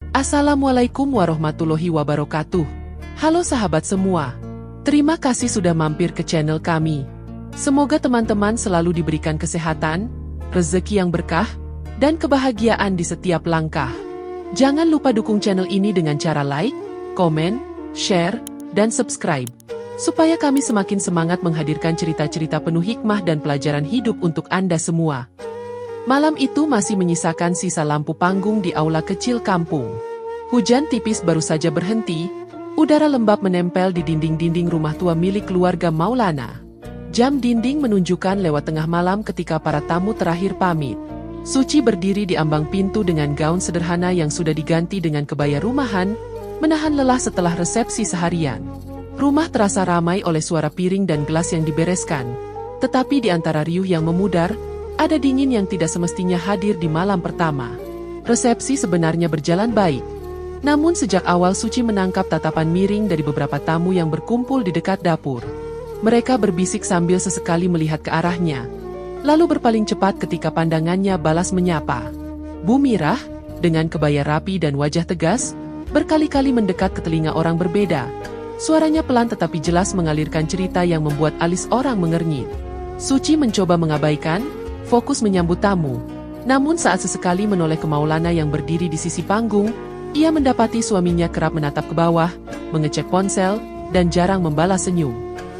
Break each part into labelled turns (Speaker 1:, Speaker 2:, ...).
Speaker 1: Assalamualaikum warahmatullahi wabarakatuh. Halo sahabat semua. Terima kasih sudah mampir ke channel kami. Semoga teman-teman selalu diberikan kesehatan, rezeki yang berkah, dan kebahagiaan di setiap langkah. Jangan lupa dukung channel ini dengan cara like, komen, share, dan subscribe. Supaya kami semakin semangat menghadirkan cerita-cerita penuh hikmah dan pelajaran hidup untuk Anda semua. Malam itu masih menyisakan sisa lampu panggung di aula kecil kampung. Hujan tipis baru saja berhenti, udara lembab menempel di dinding-dinding rumah tua milik keluarga Maulana. Jam dinding menunjukkan lewat tengah malam ketika para tamu terakhir pamit. Suci berdiri di ambang pintu dengan gaun sederhana yang sudah diganti dengan kebaya rumahan, menahan lelah setelah resepsi seharian. Rumah terasa ramai oleh suara piring dan gelas yang dibereskan, tetapi di antara riuh yang memudar, ada dingin yang tidak semestinya hadir di malam pertama. Resepsi sebenarnya berjalan baik. Namun sejak awal Suci menangkap tatapan miring dari beberapa tamu yang berkumpul di dekat dapur. Mereka berbisik sambil sesekali melihat ke arahnya. Lalu berpaling cepat ketika pandangannya balas menyapa. Bu Mirah, dengan kebaya rapi dan wajah tegas, berkali-kali mendekat ke telinga orang berbeda. Suaranya pelan tetapi jelas mengalirkan cerita yang membuat alis orang mengernyit. Suci mencoba mengabaikan, fokus menyambut tamu. Namun saat sesekali menoleh ke Maulana yang berdiri di sisi panggung, ia mendapati suaminya kerap menatap ke bawah, mengecek ponsel, dan jarang membalas senyum.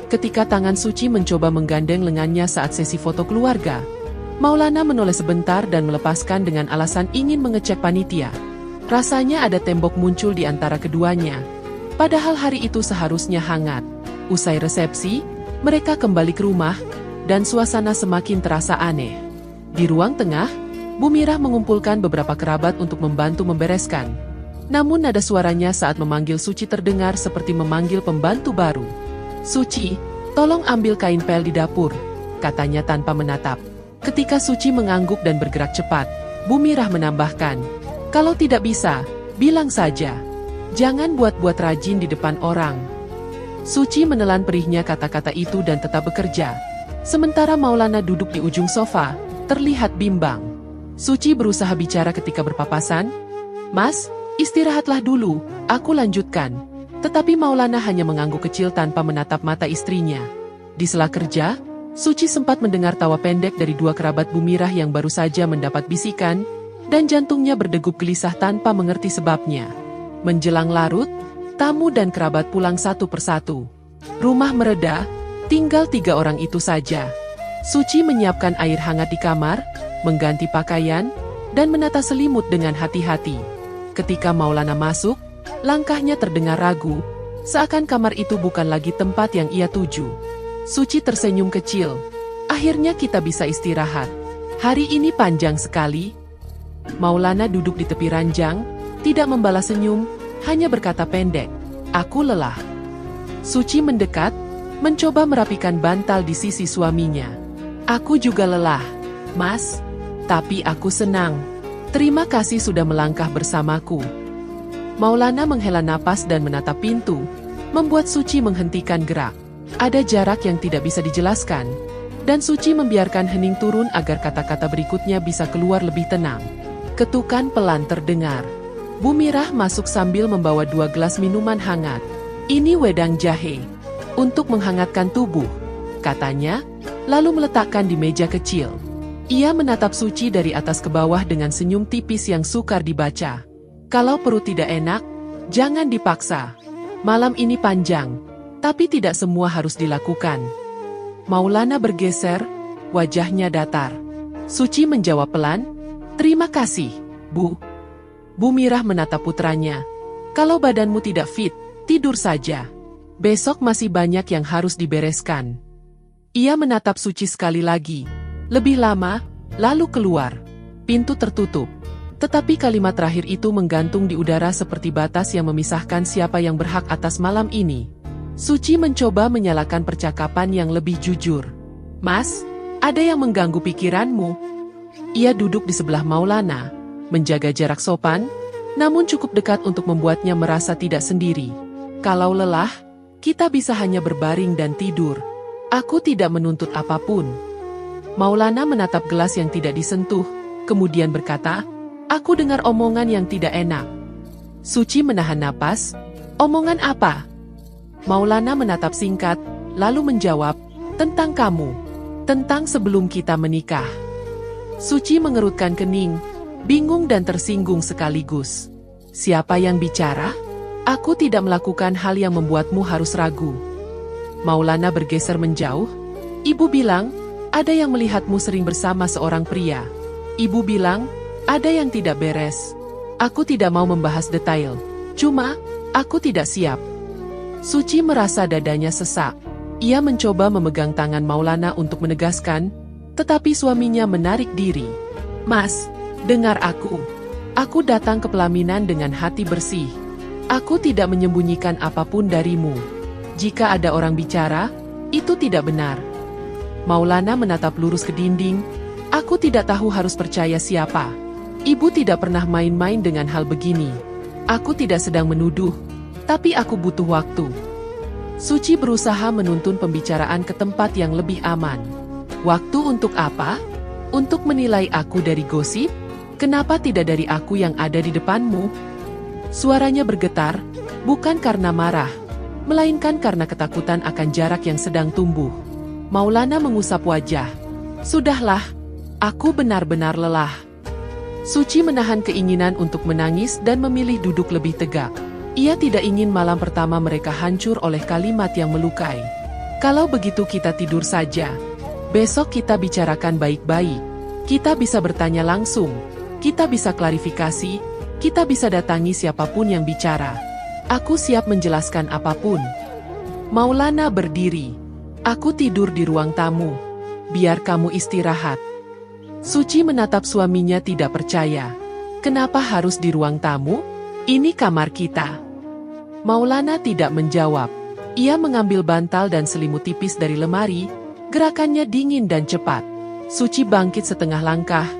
Speaker 1: Ketika tangan Suci mencoba menggandeng lengannya saat sesi foto keluarga, Maulana menoleh sebentar dan melepaskan dengan alasan ingin mengecek panitia. Rasanya ada tembok muncul di antara keduanya. Padahal hari itu seharusnya hangat. Usai resepsi, mereka kembali ke rumah, dan suasana semakin terasa aneh. Di ruang tengah, Bu Mirah mengumpulkan beberapa kerabat untuk membantu membereskan. Namun nada suaranya saat memanggil Suci terdengar seperti memanggil pembantu baru. "Suci, tolong ambil kain pel di dapur," katanya tanpa menatap. Ketika Suci mengangguk dan bergerak cepat, Bu Mirah menambahkan, "Kalau tidak bisa, bilang saja. Jangan buat-buat rajin di depan orang." Suci menelan perihnya kata-kata itu dan tetap bekerja. Sementara Maulana duduk di ujung sofa, terlihat bimbang. Suci berusaha bicara ketika berpapasan, "Mas, istirahatlah dulu, aku lanjutkan." Tetapi Maulana hanya mengangguk kecil tanpa menatap mata istrinya. Di sela kerja, Suci sempat mendengar tawa pendek dari dua kerabat Bu Mirah yang baru saja mendapat bisikan, dan jantungnya berdegup gelisah tanpa mengerti sebabnya. Menjelang larut, tamu dan kerabat pulang satu persatu. Rumah mereda, tinggal 3 orang itu saja. Suci menyiapkan air hangat di kamar, mengganti pakaian, dan menata selimut dengan hati-hati. Ketika Maulana masuk, langkahnya terdengar ragu, seakan kamar itu bukan lagi tempat yang ia tuju. Suci tersenyum kecil. "Akhirnya kita bisa istirahat. Hari ini panjang sekali." Maulana duduk di tepi ranjang, tidak membalas senyum, hanya berkata pendek, "Aku lelah." Suci mendekat, mencoba merapikan bantal di sisi suaminya. "Aku juga lelah, Mas. Tapi aku senang. Terima kasih sudah melangkah bersamaku." Maulana menghela napas dan menatap pintu, membuat Suci menghentikan gerak. Ada jarak yang tidak bisa dijelaskan, dan Suci membiarkan hening turun agar kata-kata berikutnya bisa keluar lebih tenang. Ketukan pelan terdengar. Bu Mirah masuk sambil membawa 2 gelas minuman hangat. "Ini wedang jahe, untuk menghangatkan tubuh," katanya, lalu meletakkan di meja kecil. Ia menatap Suci dari atas ke bawah dengan senyum tipis yang sukar dibaca. "Kalau perut tidak enak, jangan dipaksa. Malam ini panjang, tapi tidak semua harus dilakukan." Maulana bergeser, wajahnya datar. Suci menjawab pelan, "Terima kasih, Bu." Bu Mirah menatap putranya. "Kalau badanmu tidak fit, tidur saja. Besok masih banyak yang harus dibereskan." Ia menatap Suci sekali lagi. Lebih lama, lalu keluar. Pintu tertutup. Tetapi kalimat terakhir itu menggantung di udara seperti batas yang memisahkan siapa yang berhak atas malam ini. Suci mencoba menyalakan percakapan yang lebih jujur. "Mas, ada yang mengganggu pikiranmu?" Ia duduk di sebelah Maulana, menjaga jarak sopan, namun cukup dekat untuk membuatnya merasa tidak sendiri. "Kalau lelah, kita bisa hanya berbaring dan tidur. Aku tidak menuntut apapun." Maulana menatap gelas yang tidak disentuh, kemudian berkata, "Aku dengar omongan yang tidak enak." Suci menahan napas. Omongan apa? Maulana menatap singkat, lalu menjawab, tentang kamu. Tentang sebelum kita menikah. Suci mengerutkan kening, bingung dan tersinggung sekaligus. Siapa yang bicara? Aku tidak melakukan hal yang membuatmu harus ragu. Maulana bergeser menjauh. Ibu bilang, ada yang melihatmu sering bersama seorang pria. Ibu bilang, ada yang tidak beres. Aku tidak mau membahas detail. Cuma, aku tidak siap. Suci merasa dadanya sesak. Ia mencoba memegang tangan Maulana untuk menegaskan, tetapi suaminya menarik diri. Mas, dengar aku. Aku datang ke pelaminan dengan hati bersih. Aku tidak menyembunyikan apapun darimu. Jika ada orang bicara, itu tidak benar. Maulana menatap lurus ke dinding. Aku tidak tahu harus percaya siapa. Ibu tidak pernah main-main dengan hal begini. Aku tidak sedang menuduh, tapi aku butuh waktu. Suci berusaha menuntun pembicaraan ke tempat yang lebih aman. Waktu untuk apa? Untuk menilai aku dari gosip? Kenapa tidak dari aku yang ada di depanmu? Suaranya bergetar, bukan karena marah, melainkan karena ketakutan akan jarak yang sedang tumbuh. Maulana mengusap wajah. Sudahlah, aku benar-benar lelah. Suci menahan keinginan untuk menangis dan memilih duduk lebih tegak. Ia tidak ingin malam pertama mereka hancur oleh kalimat yang melukai. Kalau begitu kita tidur saja. Besok kita bicarakan baik-baik. Kita bisa bertanya langsung. Kita bisa klarifikasi. Kita bisa datangi siapapun yang bicara. Aku siap menjelaskan apapun. Maulana berdiri. Aku tidur di ruang tamu. Biar kamu istirahat. Suci menatap suaminya tidak percaya. Kenapa harus di ruang tamu? Ini kamar kita. Maulana tidak menjawab. Ia mengambil bantal dan selimut tipis dari lemari. Gerakannya dingin dan cepat. Suci bangkit setengah langkah.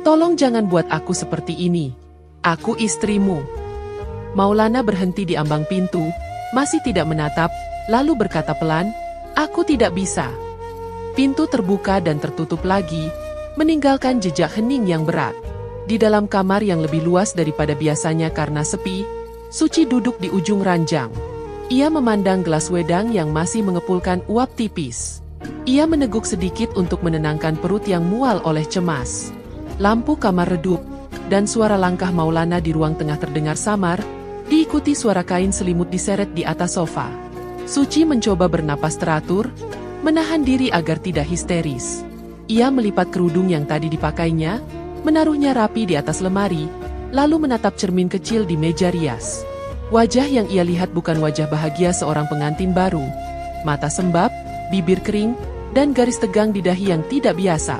Speaker 1: Tolong jangan buat aku seperti ini. Aku istrimu. Maulana berhenti di ambang pintu, masih tidak menatap, lalu berkata pelan, aku tidak bisa. Pintu terbuka dan tertutup lagi, meninggalkan jejak hening yang berat. Di dalam kamar yang lebih luas daripada biasanya karena sepi, Suci duduk di ujung ranjang. Ia memandang gelas wedang yang masih mengepulkan uap tipis. Ia meneguk sedikit untuk menenangkan perut yang mual oleh cemas. Lampu kamar redup, dan suara langkah Maulana di ruang tengah terdengar samar, diikuti suara kain selimut diseret di atas sofa. Suci mencoba bernapas teratur, menahan diri agar tidak histeris. Ia melipat kerudung yang tadi dipakainya, menaruhnya rapi di atas lemari, lalu menatap cermin kecil di meja rias. Wajah yang ia lihat bukan wajah bahagia seorang pengantin baru. Mata sembab, bibir kering, dan garis tegang di dahi yang tidak biasa.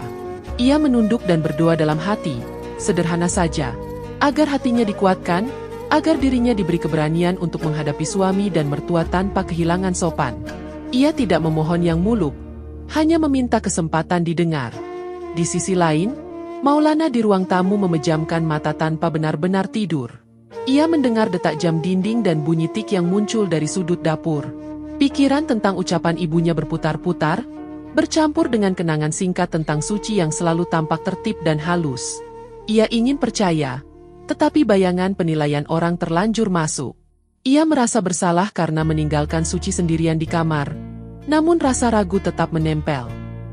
Speaker 1: Ia menunduk dan berdoa dalam hati, sederhana saja, agar hatinya dikuatkan, agar dirinya diberi keberanian untuk menghadapi suami dan mertua tanpa kehilangan sopan. Ia tidak memohon yang muluk, hanya meminta kesempatan didengar. Di sisi lain, Maulana di ruang tamu memejamkan mata tanpa benar-benar tidur. Ia mendengar detak jam dinding dan bunyi tik yang muncul dari sudut dapur. Pikiran tentang ucapan ibunya berputar-putar, bercampur dengan kenangan singkat tentang Suci yang selalu tampak tertib dan halus. Ia ingin percaya, tetapi bayangan penilaian orang terlanjur masuk. Ia merasa bersalah karena meninggalkan Suci sendirian di kamar, namun rasa ragu tetap menempel.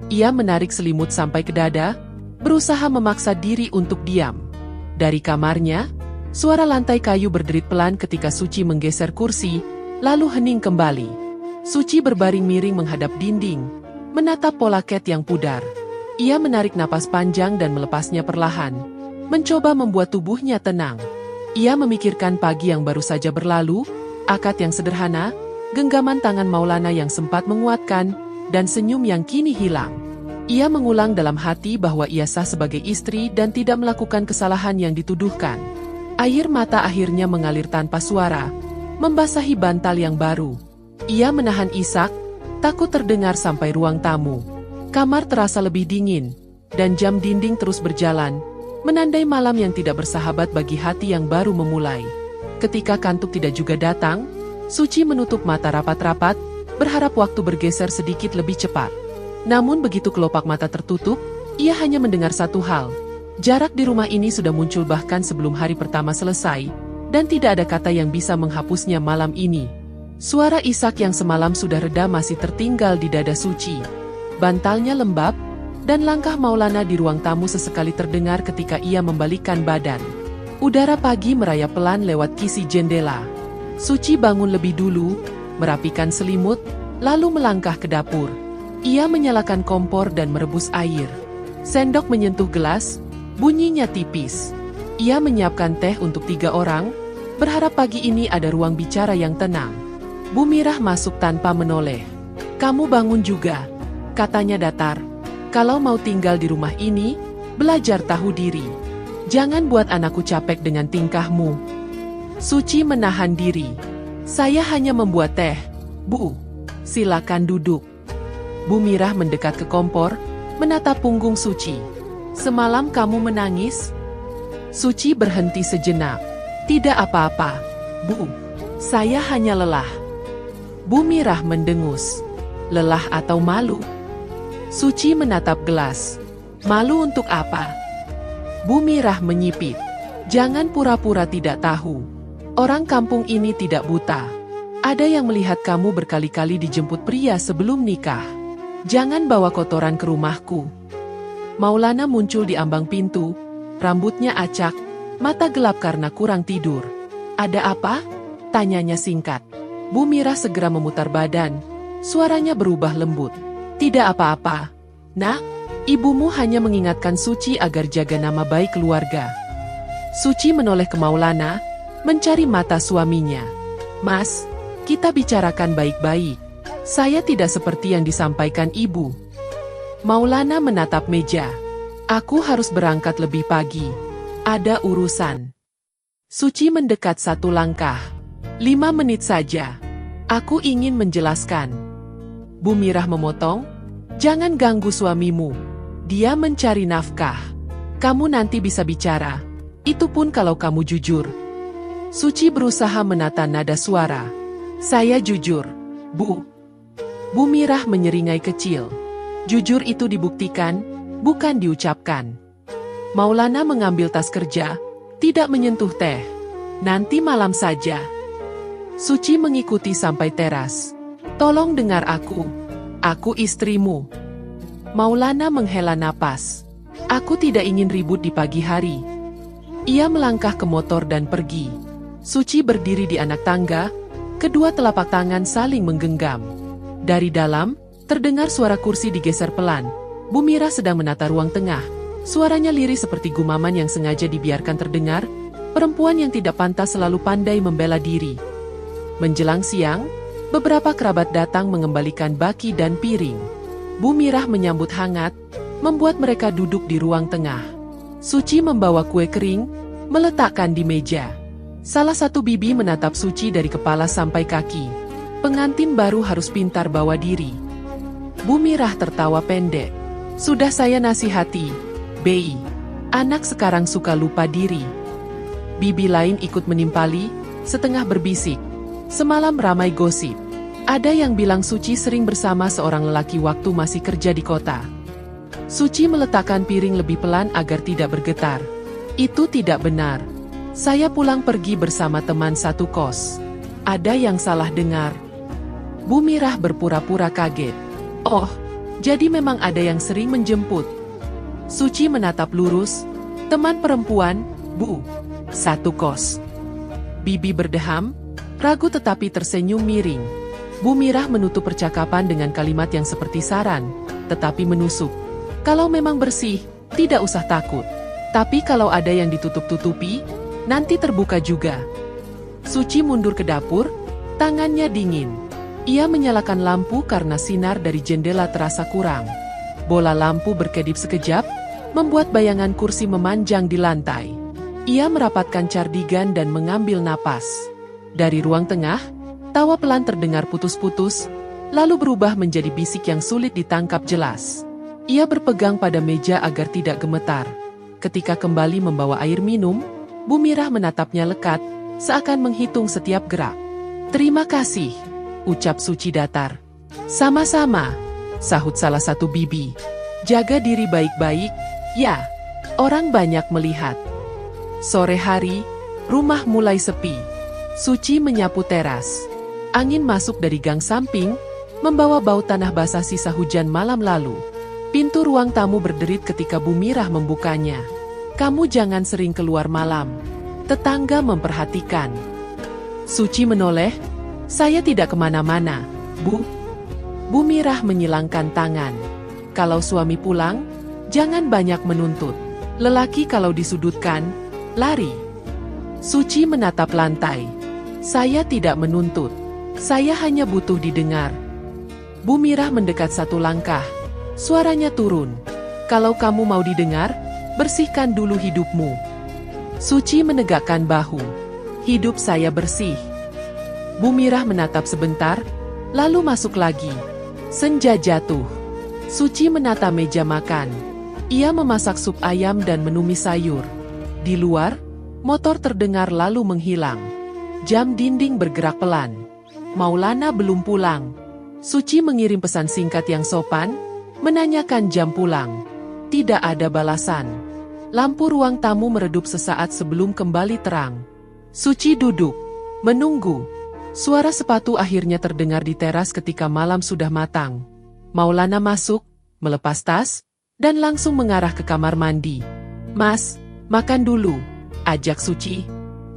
Speaker 1: Ia menarik selimut sampai ke dada, berusaha memaksa diri untuk diam. Dari kamarnya, suara lantai kayu berderit pelan ketika Suci menggeser kursi, lalu hening kembali. Suci berbaring miring menghadap dinding, menatap pola cat yang pudar. Ia menarik napas panjang dan melepasnya perlahan, mencoba membuat tubuhnya tenang. Ia memikirkan pagi yang baru saja berlalu, akad yang sederhana, genggaman tangan Maulana yang sempat menguatkan, dan senyum yang kini hilang. Ia mengulang dalam hati bahwa ia sah sebagai istri dan tidak melakukan kesalahan yang dituduhkan. Air mata akhirnya mengalir tanpa suara, membasahi bantal yang baru. Ia menahan isak, takut terdengar sampai ruang tamu. Kamar terasa lebih dingin, dan jam dinding terus berjalan, menandai malam yang tidak bersahabat bagi hati yang baru memulai. Ketika kantuk tidak juga datang, Suci menutup mata rapat-rapat, berharap waktu bergeser sedikit lebih cepat. Namun begitu kelopak mata tertutup, ia hanya mendengar satu hal. Jarak di rumah ini sudah muncul bahkan sebelum hari pertama selesai, dan tidak ada kata yang bisa menghapusnya malam ini. Suara Ishak yang semalam sudah reda masih tertinggal di dada Suci. Bantalnya lembab, dan langkah Maulana di ruang tamu sesekali terdengar ketika ia membalikkan badan. Udara pagi merayap pelan lewat kisi jendela. Suci bangun lebih dulu, merapikan selimut, lalu melangkah ke dapur. Ia menyalakan kompor dan merebus air. Sendok menyentuh gelas, bunyinya tipis. Ia menyiapkan teh untuk 3 orang, berharap pagi ini ada ruang bicara yang tenang. Bu Mirah masuk tanpa menoleh. "Kamu bangun juga," katanya datar. "Kalau mau tinggal di rumah ini, belajar tahu diri. Jangan buat anakku capek dengan tingkahmu." Suci menahan diri. "Saya hanya membuat teh, Bu. Silakan duduk." Bu Mirah mendekat ke kompor, menatap punggung Suci. "Semalam kamu menangis?" Suci berhenti sejenak. "Tidak apa-apa, Bu. Saya hanya lelah." Bu Mirah mendengus. "Lelah atau malu?" Suci menatap gelas. "Malu untuk apa?" Bu Mirah menyipit. "Jangan pura-pura tidak tahu. Orang kampung ini tidak buta. Ada yang melihat kamu berkali-kali dijemput pria sebelum nikah. Jangan bawa kotoran ke rumahku." Maulana muncul di ambang pintu, rambutnya acak, mata gelap karena kurang tidur. "Ada apa?" tanyanya singkat. Bu Mirah segera memutar badan, suaranya berubah lembut. "Tidak apa-apa, Nak. Ibumu hanya mengingatkan Suci agar jaga nama baik keluarga." Suci menoleh ke Maulana, mencari mata suaminya. "Mas, kita bicarakan baik-baik. Saya tidak seperti yang disampaikan ibu." Maulana menatap meja. "Aku harus berangkat lebih pagi. Ada urusan." Suci mendekat 1 langkah. 5 menit saja. Aku ingin menjelaskan." Bu Mirah memotong. "Jangan ganggu suamimu. Dia mencari nafkah. Kamu nanti bisa bicara. Itu pun kalau kamu jujur." Suci berusaha menata nada suara. "Saya jujur, Bu." Bu Mirah menyeringai kecil. "Jujur itu dibuktikan, bukan diucapkan." Maulana mengambil tas kerja, tidak menyentuh teh. "Nanti malam saja." Suci mengikuti sampai teras. "Tolong dengar aku. Aku istrimu." Maulana menghela napas. "Aku tidak ingin ribut di pagi hari." Ia melangkah ke motor dan pergi. Suci berdiri di anak tangga, kedua telapak tangan saling menggenggam. Dari dalam, terdengar suara kursi digeser pelan. Bu Mirah sedang menata ruang tengah. Suaranya lirih seperti gumaman yang sengaja dibiarkan terdengar. Perempuan yang tidak pantas selalu pandai membela diri. Menjelang siang, beberapa kerabat datang mengembalikan baki dan piring. Bu Mirah menyambut hangat, membuat mereka duduk di ruang tengah. Suci membawa kue kering, meletakkan di meja. Salah satu bibi menatap Suci dari kepala sampai kaki. Pengantin baru harus pintar bawa diri. Bu Mirah tertawa pendek. "Sudah saya nasihati, Bei. Anak sekarang suka lupa diri." Bibi lain ikut menimpali, setengah berbisik. Semalam ramai gosip. Ada yang bilang Suci sering bersama seorang lelaki waktu masih kerja di kota. Suci meletakkan piring lebih pelan agar tidak bergetar. "Itu tidak benar. Saya pulang pergi bersama teman satu kos." "Ada yang salah dengar." Bu Mirah berpura-pura kaget. "Oh, jadi memang ada yang sering menjemput." Suci menatap lurus. "Teman perempuan, Bu. Satu kos." Bibi berdeham, ragu tetapi tersenyum miring. Bu Mirah menutup percakapan dengan kalimat yang seperti saran, tetapi menusuk. "Kalau memang bersih, tidak usah takut. Tapi kalau ada yang ditutup-tutupi, nanti terbuka juga." Suci mundur ke dapur, tangannya dingin. Ia menyalakan lampu karena sinar dari jendela terasa kurang. Bola lampu berkedip sekejap, membuat bayangan kursi memanjang di lantai. Ia merapatkan cardigan dan mengambil napas. Dari ruang tengah, tawa pelan terdengar putus-putus, lalu berubah menjadi bisik yang sulit ditangkap jelas. Ia berpegang pada meja agar tidak gemetar. Ketika kembali membawa air minum, Bu Mirah menatapnya lekat, seakan menghitung setiap gerak. "Terima kasih," ucap Suci datar. "Sama-sama," sahut salah satu bibi. "Jaga diri baik-baik, ya. Orang banyak melihat." Sore hari, Rumah mulai sepi. Suci menyapu teras. Angin masuk dari gang samping, membawa bau tanah basah sisa hujan malam lalu. Pintu ruang tamu berderit ketika Bu Mirah membukanya. "Kamu jangan sering keluar malam." Tetangga memperhatikan. Suci menoleh. "Saya tidak kemana-mana, Bu." Bu Mirah menyilangkan tangan. "Kalau suami pulang, jangan banyak menuntut. Lelaki kalau disudutkan, lari." Suci menatap lantai. "Saya tidak menuntut. Saya hanya butuh didengar." Bu Mirah mendekat satu langkah. Suaranya turun. "Kalau kamu mau didengar, bersihkan dulu hidupmu." Suci menegakkan bahu. "Hidup saya bersih." Bu Mirah menatap sebentar, lalu masuk lagi. Senja jatuh. Suci menata meja makan. Ia memasak sup ayam dan menumis sayur. Di luar, motor terdengar lalu menghilang. Jam dinding bergerak pelan. Maulana belum pulang. Suci mengirim pesan singkat yang sopan, menanyakan jam pulang. Tidak ada balasan. Lampu ruang tamu meredup sesaat sebelum kembali terang. Suci duduk, menunggu. Suara sepatu akhirnya terdengar di teras ketika malam sudah matang. Maulana masuk, melepas tas, dan langsung mengarah ke kamar mandi. "Mas, makan dulu," ajak Suci.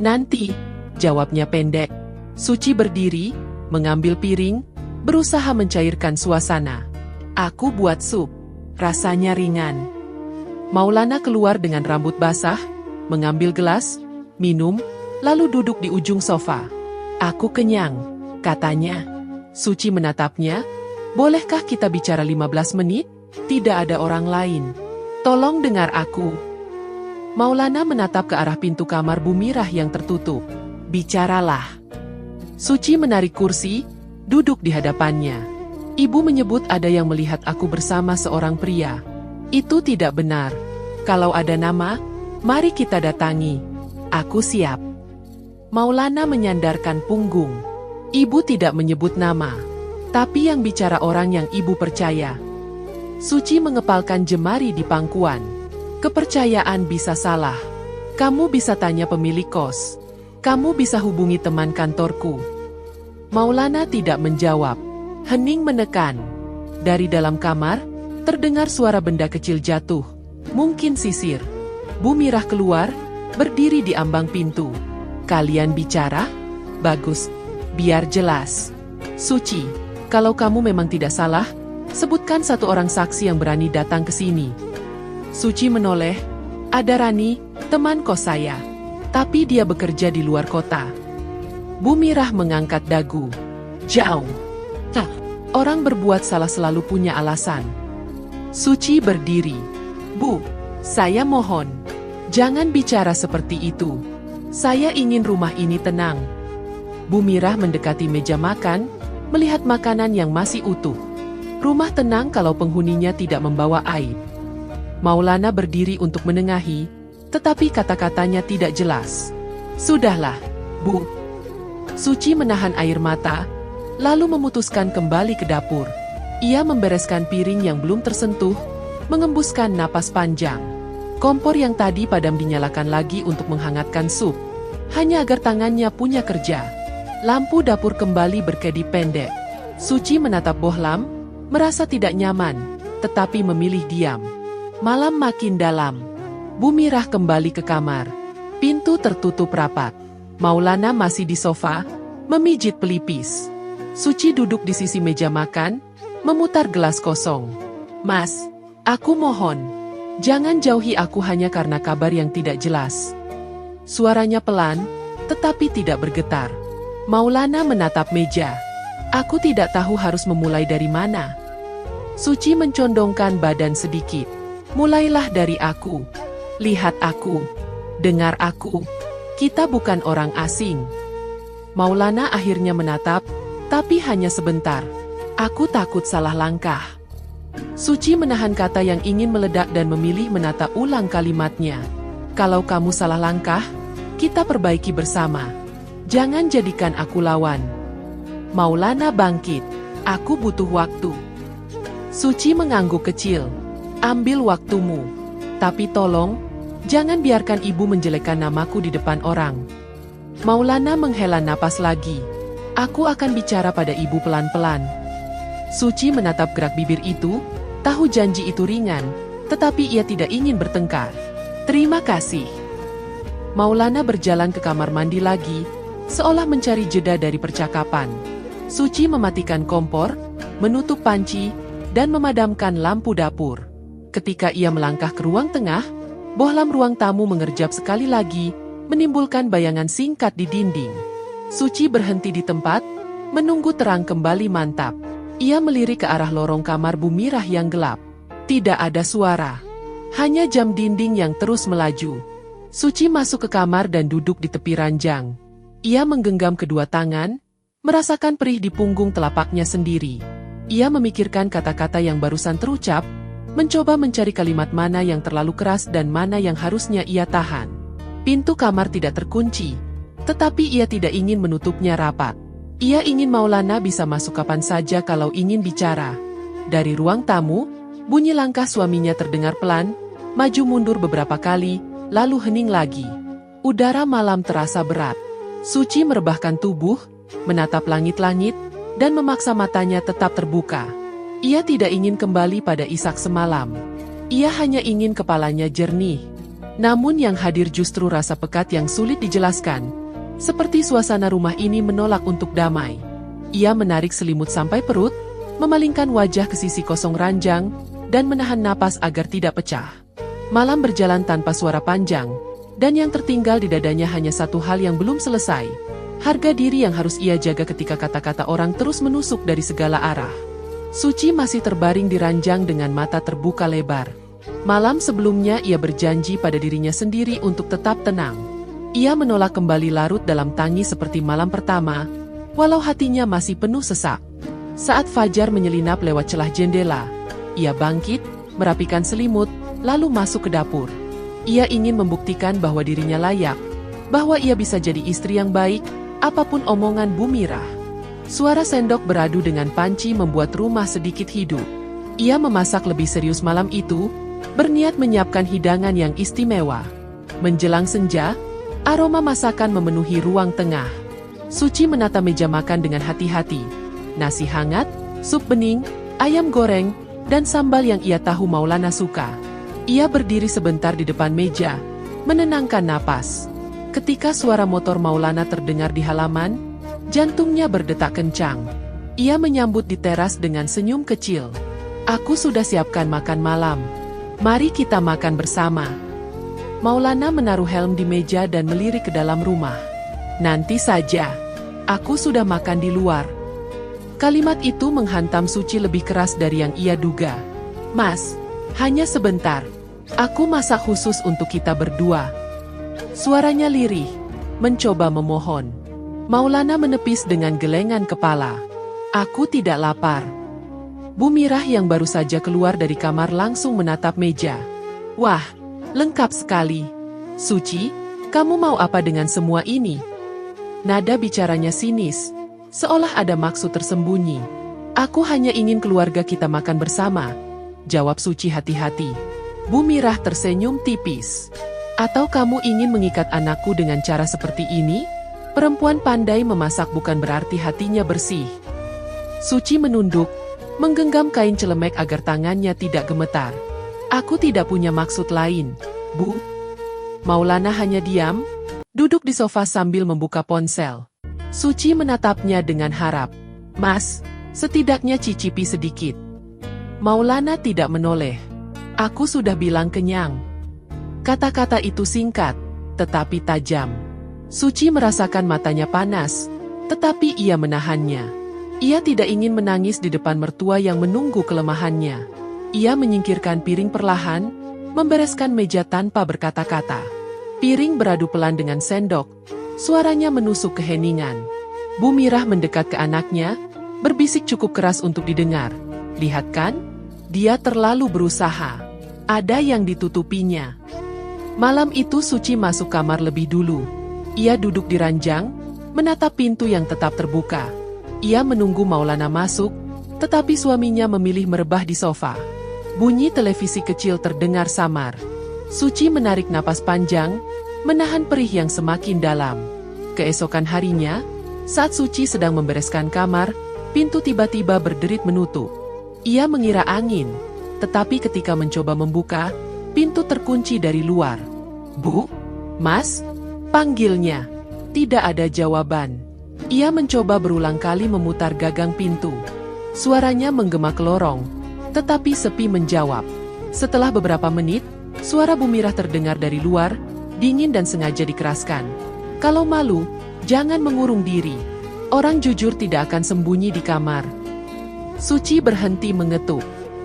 Speaker 1: "Nanti," jawabnya pendek. Suci berdiri, mengambil piring, berusaha mencairkan suasana. "Aku buat sup. Rasanya ringan." Maulana keluar dengan rambut basah, mengambil gelas, minum, lalu duduk di ujung sofa. "Aku kenyang," katanya. Suci menatapnya. "Bolehkah kita bicara 15 menit? Tidak ada orang lain. Tolong dengar aku." Maulana menatap ke arah pintu kamar Bu Mirah yang tertutup. "Bicaralah." Suci menarik kursi, duduk di hadapannya. "Ibu menyebut ada yang melihat aku bersama seorang pria. Itu tidak benar. Kalau ada nama, mari kita datangi. Aku siap." Maulana menyandarkan punggung. "Ibu tidak menyebut nama. Tapi yang bicara orang yang ibu percaya." Suci mengepalkan jemari di pangkuan. "Kepercayaan bisa salah. Kamu bisa tanya pemilik kos. Kamu bisa hubungi teman kantorku." Maulana tidak menjawab. Hening menekan. Dari dalam kamar, terdengar suara benda kecil jatuh. Mungkin sisir. Bu Mirah keluar, berdiri di ambang pintu. "Kalian bicara? Bagus. Biar jelas. Suci, kalau kamu memang tidak salah, sebutkan satu orang saksi yang berani datang ke sini." Suci menoleh. "Ada Rani, teman kos saya. Tapi dia bekerja di luar kota." Bu Mirah mengangkat dagu. "Jauh. Orang berbuat salah selalu punya alasan." Suci berdiri. "Bu, saya mohon. Jangan bicara seperti itu. Saya ingin rumah ini tenang." Bu Mirah mendekati meja makan, melihat makanan yang masih utuh. Rumah tenang kalau penghuninya tidak membawa aib. Maulana berdiri untuk menengahi, tetapi kata-katanya tidak jelas. "Sudahlah, Bu." Suci menahan air mata, lalu memutuskan kembali ke dapur. Ia membereskan piring yang belum tersentuh, mengembuskan napas panjang. Kompor yang tadi padam dinyalakan lagi untuk menghangatkan sup, hanya agar tangannya punya kerja. Lampu dapur kembali berkedip pendek. Suci menatap bohlam, merasa tidak nyaman, tetapi memilih diam. Malam makin dalam. Bu Mirah kembali ke kamar. Pintu tertutup rapat. Maulana masih di sofa, memijit pelipis. Suci duduk di sisi meja makan, memutar gelas kosong. "Mas, aku mohon, jangan jauhi aku hanya karena kabar yang tidak jelas." Suaranya pelan, tetapi tidak bergetar. Maulana menatap meja. "Aku tidak tahu harus memulai dari mana." Suci mencondongkan badan sedikit. "Mulailah dari aku. Lihat aku. Dengar aku. Kita bukan orang asing." Maulana akhirnya menatap, tapi hanya sebentar. "Aku takut salah langkah." Suci menahan kata yang ingin meledak dan memilih menata ulang kalimatnya. "Kalau kamu salah langkah, kita perbaiki bersama. Jangan jadikan aku lawan." Maulana bangkit. "Aku butuh waktu." Suci mengangguk kecil. "Ambil waktumu. Tapi tolong, jangan biarkan ibu menjelekkan namaku di depan orang." Maulana menghela napas lagi. Aku akan bicara pada ibu pelan-pelan. Suci menatap gerak bibir itu, tahu janji itu ringan, tetapi ia tidak ingin bertengkar. Terima kasih. Maulana berjalan ke kamar mandi lagi, seolah mencari jeda dari percakapan. Suci mematikan kompor, menutup panci, dan memadamkan lampu dapur. Ketika ia melangkah ke ruang tengah, bohlam ruang tamu mengerjap sekali lagi, menimbulkan bayangan singkat di dinding. Suci berhenti di tempat, menunggu terang kembali mantap. Ia melirik ke arah lorong kamar Bu Mirah yang gelap. Tidak ada suara. Hanya jam dinding yang terus melaju. Suci masuk ke kamar dan duduk di tepi ranjang. Ia menggenggam kedua tangan, merasakan perih di punggung telapaknya sendiri. Ia memikirkan kata-kata yang barusan terucap, mencoba mencari kalimat mana yang terlalu keras dan mana yang harusnya ia tahan. Pintu kamar tidak terkunci, tetapi ia tidak ingin menutupnya rapat. Ia ingin Maulana bisa masuk kapan saja kalau ingin bicara. Dari ruang tamu, bunyi langkah suaminya terdengar pelan, maju mundur beberapa kali, lalu hening lagi. Udara malam terasa berat. Suci merebahkan tubuh, menatap langit-langit, dan memaksa matanya tetap terbuka. Ia tidak ingin kembali pada isak semalam. Ia hanya ingin kepalanya jernih. Namun yang hadir justru rasa pekat yang sulit dijelaskan. Seperti suasana rumah ini menolak untuk damai. Ia menarik selimut sampai perut, memalingkan wajah ke sisi kosong ranjang, dan menahan napas agar tidak pecah. Malam berjalan tanpa suara panjang, dan yang tertinggal di dadanya hanya satu hal yang belum selesai. Harga diri yang harus ia jaga ketika kata-kata orang terus menusuk dari segala arah. Suci masih terbaring di ranjang dengan mata terbuka lebar. Malam sebelumnya ia berjanji pada dirinya sendiri untuk tetap tenang. Ia menolak kembali larut dalam tangis seperti malam pertama, walau hatinya masih penuh sesak. Saat fajar menyelinap lewat celah jendela, ia bangkit, merapikan selimut, lalu masuk ke dapur. Ia ingin membuktikan bahwa dirinya layak, bahwa ia bisa jadi istri yang baik, apapun omongan Bu Mirah. Suara sendok beradu dengan panci membuat rumah sedikit hidup. Ia memasak lebih serius malam itu, berniat menyiapkan hidangan yang istimewa. Menjelang senja, aroma masakan memenuhi ruang tengah. Suci menata meja makan dengan hati-hati. Nasi hangat, sup bening, ayam goreng, dan sambal yang ia tahu Maulana suka. Ia berdiri sebentar di depan meja, menenangkan napas. Ketika suara motor Maulana terdengar di halaman, jantungnya berdetak kencang. Ia menyambut di teras dengan senyum kecil. Aku sudah siapkan makan malam. Mari kita makan bersama. Maulana menaruh helm di meja dan melirik ke dalam rumah. Nanti saja. Aku sudah makan di luar. Kalimat itu menghantam Suci lebih keras dari yang ia duga. Mas, hanya sebentar. Aku masak khusus untuk kita berdua. Suaranya lirih, mencoba memohon. Maulana menepis dengan gelengan kepala. Aku tidak lapar. Bu Mirah yang baru saja keluar dari kamar langsung menatap meja. Wah, lengkap sekali. Suci, kamu mau apa dengan semua ini? Nada bicaranya sinis, seolah ada maksud tersembunyi. Aku hanya ingin keluarga kita makan bersama, jawab Suci hati-hati. Bu Mirah tersenyum tipis. Atau kamu ingin mengikat anakku dengan cara seperti ini? Perempuan pandai memasak bukan berarti hatinya bersih. Suci menunduk, menggenggam kain celemek agar tangannya tidak gemetar. Aku tidak punya maksud lain, Bu. Maulana hanya diam, duduk di sofa sambil membuka ponsel. Suci menatapnya dengan harap. Mas, setidaknya cicipi sedikit. Maulana tidak menoleh. Aku sudah bilang kenyang. Kata-kata itu singkat, tetapi tajam. Suci merasakan matanya panas, tetapi ia menahannya. Ia tidak ingin menangis di depan mertua yang menunggu kelemahannya. Ia menyingkirkan piring perlahan, membereskan meja tanpa berkata-kata. Piring beradu pelan dengan sendok, suaranya menusuk keheningan. Bu Mirah mendekat ke anaknya, berbisik cukup keras untuk didengar. Lihat kan, dia terlalu berusaha. Ada yang ditutupinya. Malam itu Suci masuk kamar lebih dulu. Ia duduk di ranjang, menatap pintu yang tetap terbuka. Ia menunggu Maulana masuk, tetapi suaminya memilih merebah di sofa. Bunyi televisi kecil terdengar samar. Suci menarik napas panjang, menahan perih yang semakin dalam. Keesokan harinya, saat Suci sedang membereskan kamar, pintu tiba-tiba berderit menutup. Ia mengira angin, tetapi ketika mencoba membuka, pintu terkunci dari luar. "Bu? Mas?" panggilnya. Tidak ada jawaban. Ia mencoba berulang kali memutar gagang pintu. Suaranya menggema ke lorong, tetapi sepi menjawab. Setelah beberapa menit, suara Bu Mirah terdengar dari luar, dingin dan sengaja dikeraskan. "Kalau malu, jangan mengurung diri. Orang jujur tidak akan sembunyi di kamar." Suci berhenti mengetuk.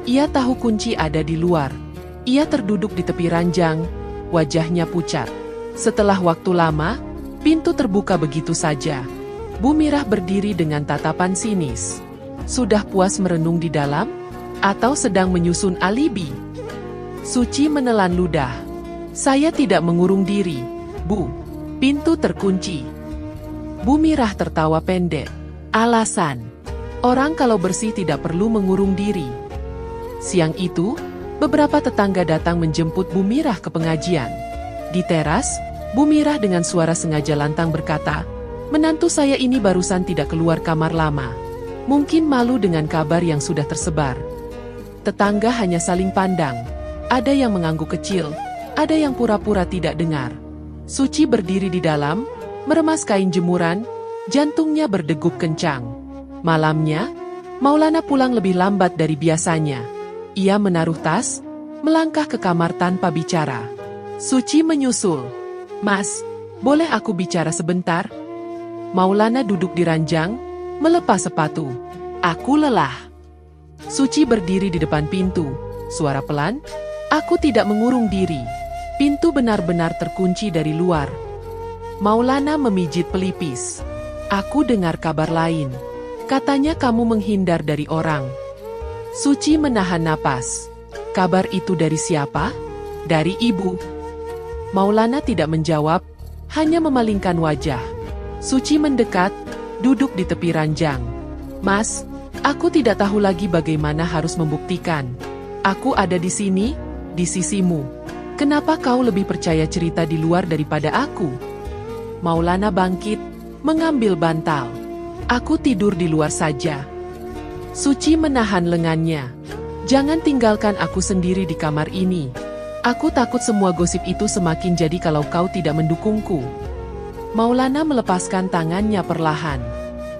Speaker 1: Ia tahu kunci ada di luar. Ia terduduk di tepi ranjang, wajahnya pucat. Setelah waktu lama, pintu terbuka begitu saja. Bu Mirah berdiri dengan tatapan sinis. Sudah puas merenung di dalam? Atau sedang menyusun alibi? Suci menelan ludah. "Saya tidak mengurung diri, Bu. Pintu terkunci." Bu Mirah tertawa pendek. "Alasan? Orang kalau bersih tidak perlu mengurung diri." Siang itu, beberapa tetangga datang menjemput Bu Mirah ke pengajian. Di teras, Bu Mirah dengan suara sengaja lantang berkata, "Menantu saya ini barusan tidak keluar kamar lama. Mungkin malu dengan kabar yang sudah tersebar." Tetangga hanya saling pandang. Ada yang mengangguk kecil, ada yang pura-pura tidak dengar. Suci berdiri di dalam, meremas kain jemuran, jantungnya berdegup kencang. Malamnya, Maulana pulang lebih lambat dari biasanya. Ia menaruh tas, melangkah ke kamar tanpa bicara. Suci menyusul. "Mas, boleh aku bicara sebentar?" Maulana duduk di ranjang, melepas sepatu. "Aku lelah." Suci berdiri di depan pintu. Suara pelan, "Aku tidak mengurung diri." Pintu benar-benar terkunci dari luar. Maulana memijit pelipis. "Aku dengar kabar lain. Katanya kamu menghindar dari orang." Suci menahan napas. "Kabar itu dari siapa?" "Dari ibu." Maulana tidak menjawab, hanya memalingkan wajah. Suci mendekat, duduk di tepi ranjang. "Mas, aku tidak tahu lagi bagaimana harus membuktikan. Aku ada di sini, di sisimu. Kenapa kau lebih percaya cerita di luar daripada aku?" Maulana bangkit, mengambil bantal. "Aku tidur di luar saja." Suci menahan lengannya. "Jangan tinggalkan aku sendiri di kamar ini. Aku takut semua gosip itu semakin jadi kalau kau tidak mendukungku." Maulana melepaskan tangannya perlahan.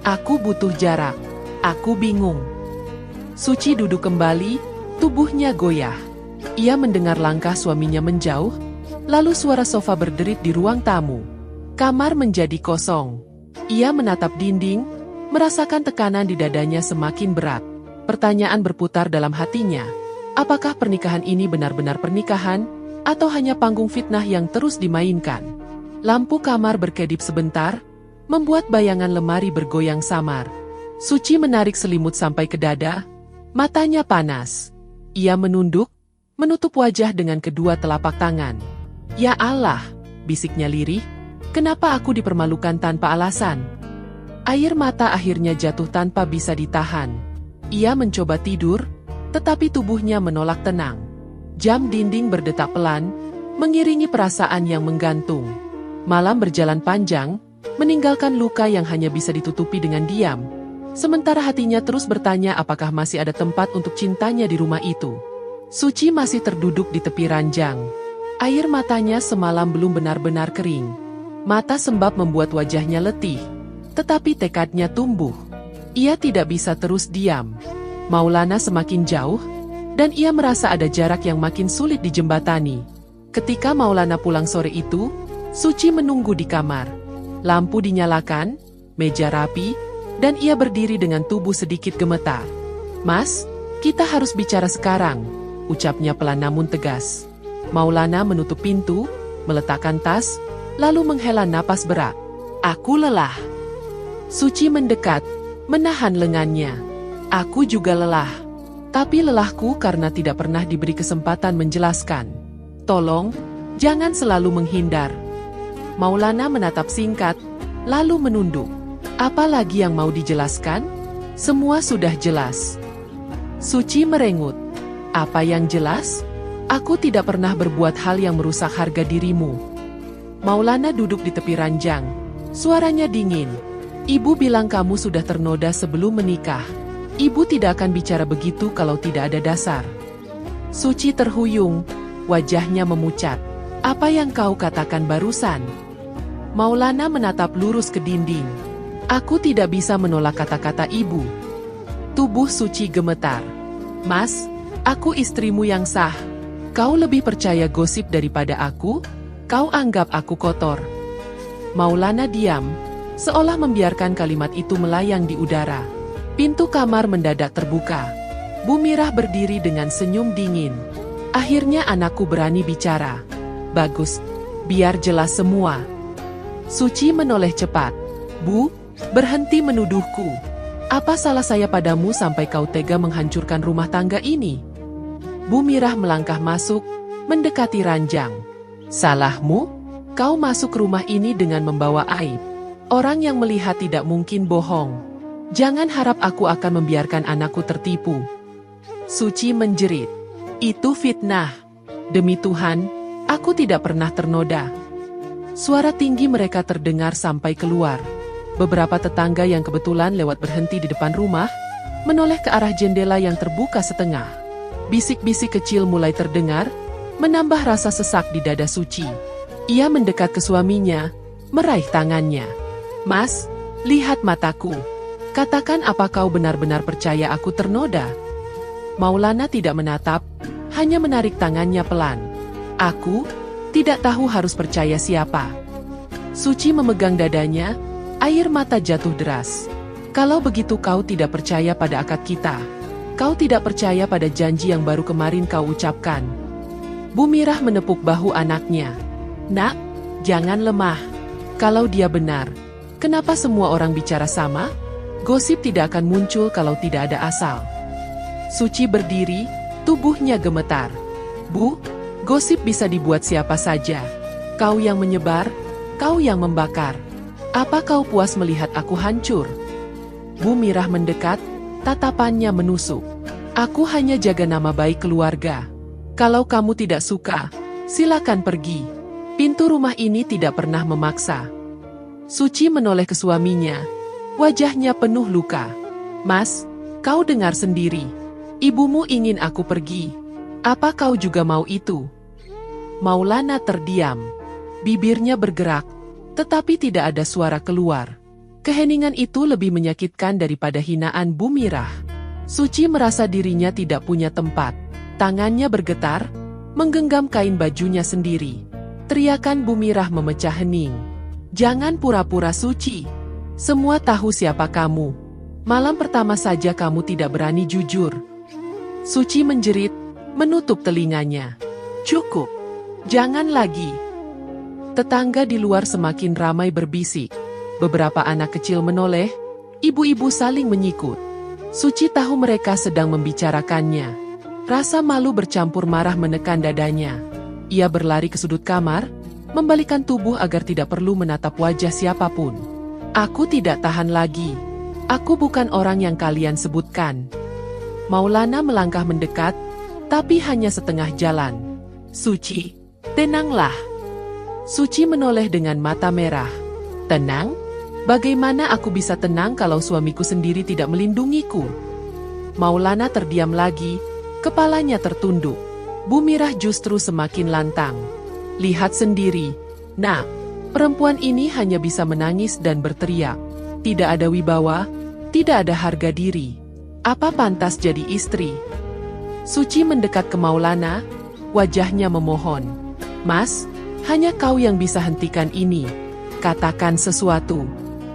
Speaker 1: "Aku butuh jarak. Aku bingung." Suci duduk kembali, tubuhnya goyah. Ia mendengar langkah suaminya menjauh, lalu suara sofa berderit di ruang tamu. Kamar menjadi kosong. Ia menatap dinding, merasakan tekanan di dadanya semakin berat. Pertanyaan berputar dalam hatinya. Apakah pernikahan ini benar-benar pernikahan, atau hanya panggung fitnah yang terus dimainkan? Lampu kamar berkedip sebentar, membuat bayangan lemari bergoyang samar. Suci menarik selimut sampai ke dada, matanya panas. Ia menunduk, menutup wajah dengan kedua telapak tangan. "Ya Allah," bisiknya lirih, "kenapa aku dipermalukan tanpa alasan?" Air mata akhirnya jatuh tanpa bisa ditahan. Ia mencoba tidur, tetapi tubuhnya menolak tenang. Jam dinding berdetak pelan, mengiringi perasaan yang menggantung. Malam berjalan panjang, meninggalkan luka yang hanya bisa ditutupi dengan diam. Sementara hatinya terus bertanya apakah masih ada tempat untuk cintanya di rumah itu. Suci masih terduduk di tepi ranjang. Air matanya semalam belum benar-benar kering. Mata sembab membuat wajahnya letih, tetapi tekadnya tumbuh. Ia tidak bisa terus diam. Maulana semakin jauh, dan ia merasa ada jarak yang makin sulit dijembatani. Ketika Maulana pulang sore itu, Suci menunggu di kamar. Lampu dinyalakan, meja rapi, dan ia berdiri dengan tubuh sedikit gemetar. "Mas, kita harus bicara sekarang," ucapnya pelan namun tegas. Maulana menutup pintu, meletakkan tas, lalu menghela napas berat. "Aku lelah." Suci mendekat, menahan lengannya. "Aku juga lelah. Tapi lelahku karena tidak pernah diberi kesempatan menjelaskan. Tolong, jangan selalu menghindar." Maulana menatap singkat, lalu menunduk. "Apa lagi yang mau dijelaskan? Semua sudah jelas." Suci merengut. "Apa yang jelas? Aku tidak pernah berbuat hal yang merusak harga dirimu." Maulana duduk di tepi ranjang. Suaranya dingin. Ibu bilang kamu sudah ternoda sebelum menikah. Ibu tidak akan bicara begitu kalau tidak ada dasar. Suci terhuyung, wajahnya memucat. Apa yang kau katakan barusan? Maulana menatap lurus ke dinding. Aku tidak bisa menolak kata-kata ibu. Tubuh Suci gemetar. Mas, aku istrimu yang sah. Kau lebih percaya gosip daripada aku? Kau anggap aku kotor. Maulana diam, seolah membiarkan kalimat itu melayang di udara. Pintu kamar mendadak terbuka. Bu Mirah berdiri dengan senyum dingin. Akhirnya anakku berani bicara. Bagus, biar jelas semua. Suci menoleh cepat. Bu, berhenti menuduhku. Apa salah saya padamu sampai kau tega menghancurkan rumah tangga ini? Bu Mirah melangkah masuk, mendekati ranjang. Salahmu? Kau masuk rumah ini dengan membawa aib. Orang yang melihat tidak mungkin bohong. Jangan harap aku akan membiarkan anakku tertipu. Suci menjerit. Itu fitnah. Demi Tuhan, aku tidak pernah ternoda. Suara tinggi mereka terdengar sampai keluar. Beberapa tetangga yang kebetulan lewat berhenti di depan rumah, menoleh ke arah jendela yang terbuka setengah. Bisik-bisik kecil mulai terdengar, menambah rasa sesak di dada Suci. Ia mendekat ke suaminya, meraih tangannya. Mas, lihat mataku. Katakan apa kau benar-benar percaya aku ternoda? Maulana tidak menatap, hanya menarik tangannya pelan. Aku tidak tahu harus percaya siapa. Suci memegang dadanya, air mata jatuh deras. Kalau begitu kau tidak percaya pada akad kita. Kau tidak percaya pada janji yang baru kemarin kau ucapkan. Bu Mirah menepuk bahu anaknya. Nak, jangan lemah. Kalau dia benar, kenapa semua orang bicara sama? Gosip tidak akan muncul kalau tidak ada asal. Suci berdiri, tubuhnya gemetar. Bu, gosip bisa dibuat siapa saja. Kau yang menyebar, kau yang membakar. Apa kau puas melihat aku hancur? Bu Mirah mendekat, tatapannya menusuk. Aku hanya jaga nama baik keluarga. Kalau kamu tidak suka, silakan pergi. Pintu rumah ini tidak pernah memaksa. Suci menoleh ke suaminya. Wajahnya penuh luka. Mas, kau dengar sendiri. Ibumu ingin aku pergi. Apa kau juga mau itu? Maulana terdiam. Bibirnya bergerak, tetapi tidak ada suara keluar. Keheningan itu lebih menyakitkan daripada hinaan Bu Mirah. Suci merasa dirinya tidak punya tempat. Tangannya bergetar, menggenggam kain bajunya sendiri. Teriakan Bu Mirah memecah hening. Jangan pura-pura suci. Semua tahu siapa kamu. Malam pertama saja kamu tidak berani jujur. Suci menjerit, menutup telinganya. Cukup. Jangan lagi. Tetangga di luar semakin ramai berbisik. Beberapa anak kecil menoleh, ibu-ibu saling menyikut. Suci tahu mereka sedang membicarakannya. Rasa malu bercampur marah menekan dadanya. Ia berlari ke sudut kamar, membalikkan tubuh agar tidak perlu menatap wajah siapapun. Aku tidak tahan lagi. Aku bukan orang yang kalian sebutkan. Maulana melangkah mendekat, tapi hanya setengah jalan. Suci, tenanglah. Suci menoleh dengan mata merah. Tenang? Bagaimana aku bisa tenang kalau suamiku sendiri tidak melindungiku? Maulana terdiam lagi, kepalanya tertunduk. Bu Mirah justru semakin lantang. Lihat sendiri, nak, perempuan ini hanya bisa menangis dan berteriak. Tidak ada wibawa, tidak ada harga diri. Apa pantas jadi istri? Suci mendekat ke Maulana, wajahnya memohon. Mas, hanya kau yang bisa hentikan ini. Katakan sesuatu.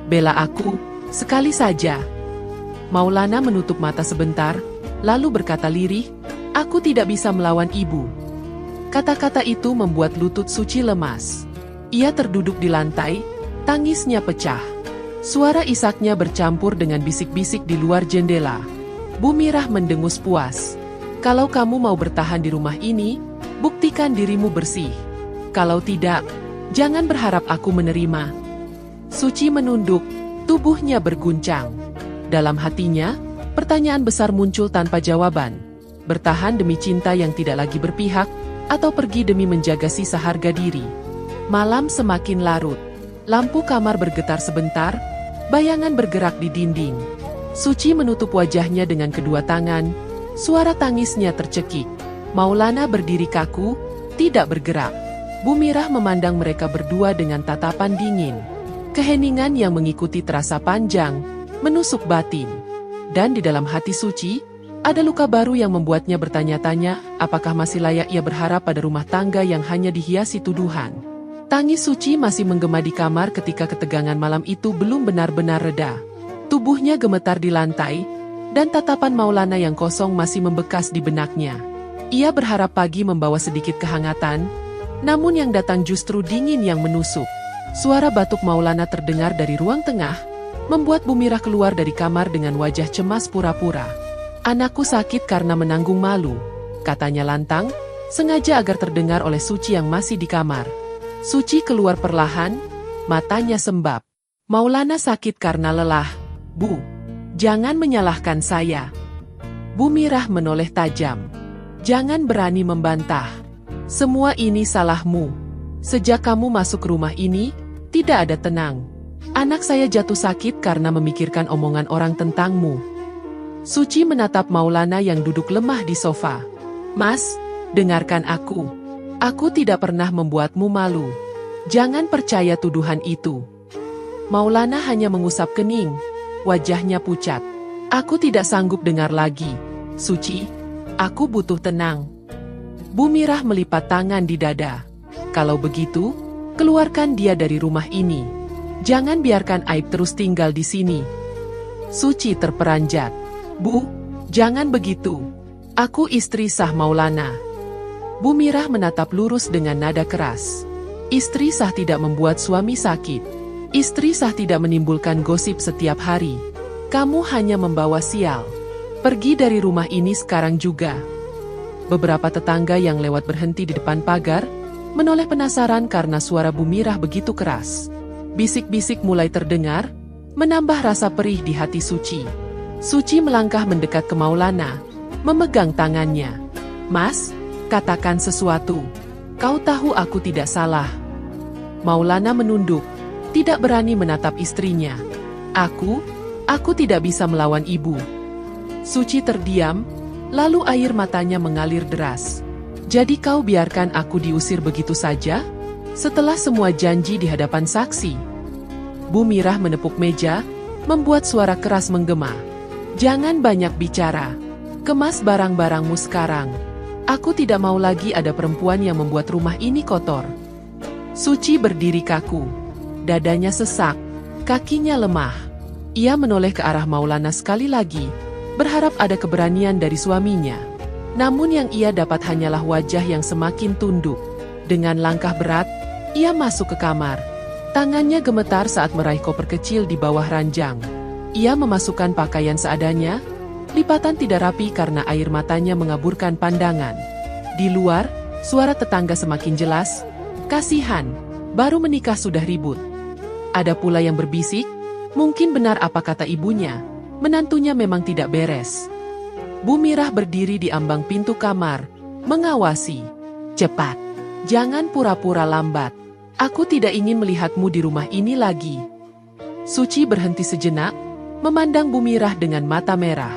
Speaker 1: Bela aku, sekali saja. Maulana menutup mata sebentar, lalu berkata lirih, aku tidak bisa melawan ibu. Kata-kata itu membuat lutut Suci lemas. Ia terduduk di lantai, tangisnya pecah. Suara isaknya bercampur dengan bisik-bisik di luar jendela. Bu Mirah mendengus puas. Kalau kamu mau bertahan di rumah ini, buktikan dirimu bersih. Kalau tidak, jangan berharap aku menerima. Suci menunduk, tubuhnya berguncang. Dalam hatinya, pertanyaan besar muncul tanpa jawaban. Bertahan demi cinta yang tidak lagi berpihak, atau pergi demi menjaga sisa harga diri. Malam semakin larut. Lampu kamar bergetar sebentar, bayangan bergerak di dinding. Suci menutup wajahnya dengan kedua tangan, suara tangisnya tercekik. Maulana berdiri kaku, tidak bergerak. Bu Mirah memandang mereka berdua dengan tatapan dingin. Keheningan yang mengikuti terasa panjang, menusuk batin. Dan di dalam hati Suci, ada luka baru yang membuatnya bertanya-tanya, apakah masih layak ia berharap pada rumah tangga yang hanya dihiasi tuduhan. Tangis Suci masih menggema di kamar ketika ketegangan malam itu belum benar-benar reda. Tubuhnya gemetar di lantai, dan tatapan Maulana yang kosong masih membekas di benaknya. Ia berharap pagi membawa sedikit kehangatan, namun yang datang justru dingin yang menusuk. Suara batuk Maulana terdengar dari ruang tengah, membuat Bu Mirah keluar dari kamar dengan wajah cemas pura-pura. "Anakku sakit karena menanggung malu," katanya lantang, sengaja agar terdengar oleh Suci yang masih di kamar. Suci keluar perlahan, matanya sembab. "Maulana sakit karena lelah, Bu. Jangan menyalahkan saya." Bu Mirah menoleh tajam. "Jangan berani membantah. Semua ini salahmu. Sejak kamu masuk rumah ini, tidak ada tenang. Anak saya jatuh sakit karena memikirkan omongan orang tentangmu." Suci menatap Maulana yang duduk lemah di sofa. "Mas, dengarkan aku. Aku tidak pernah membuatmu malu. Jangan percaya tuduhan itu." Maulana hanya mengusap kening, wajahnya pucat. "Aku tidak sanggup dengar lagi. Suci, aku butuh tenang." Bu Mirah melipat tangan di dada. "Kalau begitu, keluarkan dia dari rumah ini. Jangan biarkan aib terus tinggal di sini." Suci terperanjat. "Bu, jangan begitu. Aku istri sah Maulana." Bu Mirah menatap lurus dengan nada keras. "Istri sah tidak membuat suami sakit. Istri sah tidak menimbulkan gosip setiap hari. Kamu hanya membawa sial. Pergi dari rumah ini sekarang juga." Beberapa tetangga yang lewat berhenti di depan pagar, menoleh penasaran karena suara Bu Mirah begitu keras. Bisik-bisik mulai terdengar, menambah rasa perih di hati Suci. Suci melangkah mendekat ke Maulana, memegang tangannya. "Mas, katakan sesuatu. Kau tahu aku tidak salah." Maulana menunduk, tidak berani menatap istrinya. Aku tidak bisa melawan ibu." Suci terdiam, lalu air matanya mengalir deras. "Jadi kau biarkan aku diusir begitu saja? Setelah semua janji di hadapan saksi?" Bu Mirah menepuk meja, membuat suara keras menggema. "Jangan banyak bicara. Kemas barang-barangmu sekarang. Aku tidak mau lagi ada perempuan yang membuat rumah ini kotor." Suci berdiri kaku. Dadanya sesak, kakinya lemah. Ia menoleh ke arah Maulana sekali lagi, berharap ada keberanian dari suaminya. Namun yang ia dapat hanyalah wajah yang semakin tunduk. Dengan langkah berat, ia masuk ke kamar. Tangannya gemetar saat meraih koper kecil di bawah ranjang. Ia memasukkan pakaian seadanya, lipatan tidak rapi karena air matanya mengaburkan pandangan. Di luar, suara tetangga semakin jelas. "Kasihan, baru menikah sudah ribut." Ada pula yang berbisik, "Mungkin benar apa kata ibunya, menantunya memang tidak beres." Bu Mirah berdiri di ambang pintu kamar, mengawasi. "Cepat, jangan pura-pura lambat. Aku tidak ingin melihatmu di rumah ini lagi." Suci berhenti sejenak, memandang Bu Mirah dengan mata merah.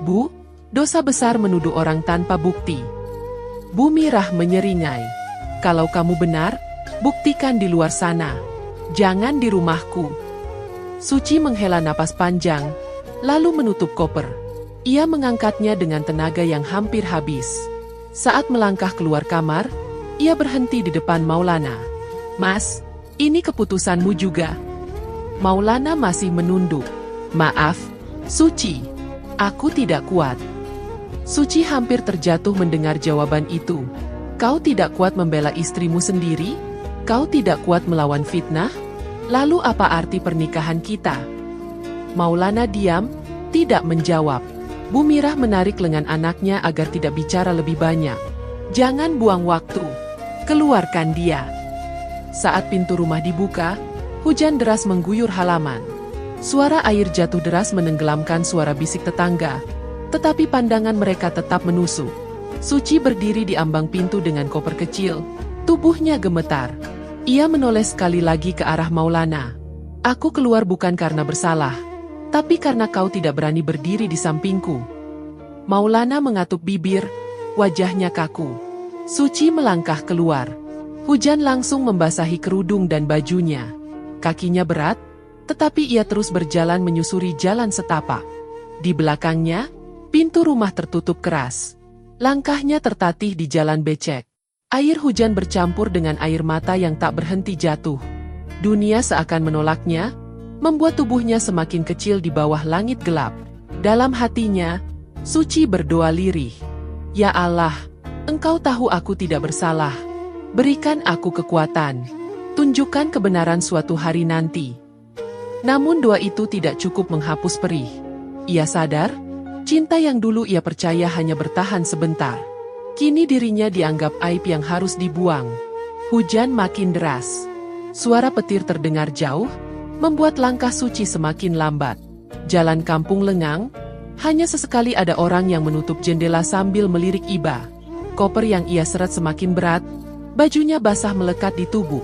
Speaker 1: "Bu, dosa besar menuduh orang tanpa bukti." Bu Mirah menyeringai. "Kalau kamu benar, buktikan di luar sana. Jangan di rumahku." Suci menghela napas panjang, lalu menutup koper. Ia mengangkatnya dengan tenaga yang hampir habis. Saat melangkah keluar kamar, ia berhenti di depan Maulana. "Mas, ini keputusanmu juga?" Maulana masih menunduk. "Maaf, Suci. Aku tidak kuat." Suci hampir terjatuh mendengar jawaban itu. "Kau tidak kuat membela istrimu sendiri? Kau tidak kuat melawan fitnah? Lalu apa arti pernikahan kita?" Maulana diam, tidak menjawab. Bu Mirah menarik lengan anaknya agar tidak bicara lebih banyak. "Jangan buang waktu. Keluarkan dia." Saat pintu rumah dibuka, hujan deras mengguyur halaman. Suara air jatuh deras menenggelamkan suara bisik tetangga, tetapi pandangan mereka tetap menusuk. Suci berdiri di ambang pintu dengan koper kecil, tubuhnya gemetar. Ia menoleh sekali lagi ke arah Maulana. Aku keluar bukan karena bersalah, tapi karena kau tidak berani berdiri di sampingku. Maulana mengatuk bibir, wajahnya kaku. Suci melangkah keluar. Hujan langsung membasahi kerudung dan bajunya. Kakinya berat, tetapi ia terus berjalan menyusuri jalan setapak. Di belakangnya, pintu rumah tertutup keras. Langkahnya tertatih di jalan becek. Air hujan bercampur dengan air mata yang tak berhenti jatuh. Dunia seakan menolaknya, membuat tubuhnya semakin kecil di bawah langit gelap. Dalam hatinya, Suci berdoa lirih. Ya Allah, Engkau tahu aku tidak bersalah. Berikan aku kekuatan. Tunjukkan kebenaran suatu hari nanti. Namun doa itu tidak cukup menghapus perih. Ia sadar, cinta yang dulu ia percaya hanya bertahan sebentar. Kini dirinya dianggap aib yang harus dibuang. Hujan makin deras. Suara petir terdengar jauh, membuat langkah Suci semakin lambat. Jalan kampung lengang, hanya sesekali ada orang yang menutup jendela sambil melirik iba. Koper yang ia seret semakin berat, bajunya basah melekat di tubuh.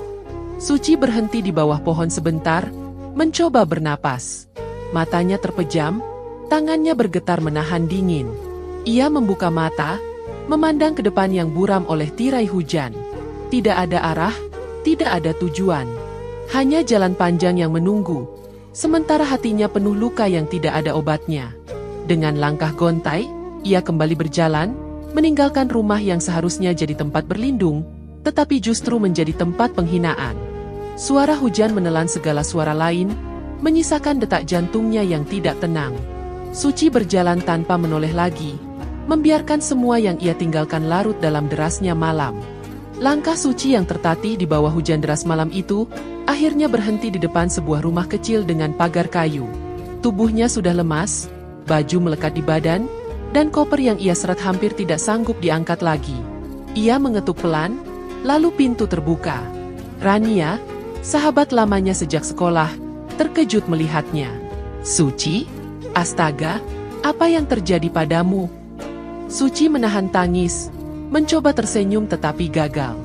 Speaker 1: Suci berhenti di bawah pohon sebentar, mencoba bernapas. Matanya terpejam, tangannya bergetar menahan dingin. Ia membuka mata, memandang ke depan yang buram oleh tirai hujan. Tidak ada arah, tidak ada tujuan. Hanya jalan panjang yang menunggu. Sementara hatinya penuh luka yang tidak ada obatnya. Dengan langkah gontai, ia kembali berjalan, meninggalkan rumah yang seharusnya jadi tempat berlindung, tetapi justru menjadi tempat penghinaan. Suara hujan menelan segala suara lain, menyisakan detak jantungnya yang tidak tenang. Suci berjalan tanpa menoleh lagi, membiarkan semua yang ia tinggalkan larut dalam derasnya malam. Langkah Suci yang tertatih di bawah hujan deras malam itu, akhirnya berhenti di depan sebuah rumah kecil dengan pagar kayu. Tubuhnya sudah lemas, baju melekat di badan, dan koper yang ia seret hampir tidak sanggup diangkat lagi. Ia mengetuk pelan, lalu pintu terbuka. Rania, sahabat lamanya sejak sekolah, terkejut melihatnya. Suci? Astaga, apa yang terjadi padamu? Suci menahan tangis, mencoba tersenyum tetapi gagal.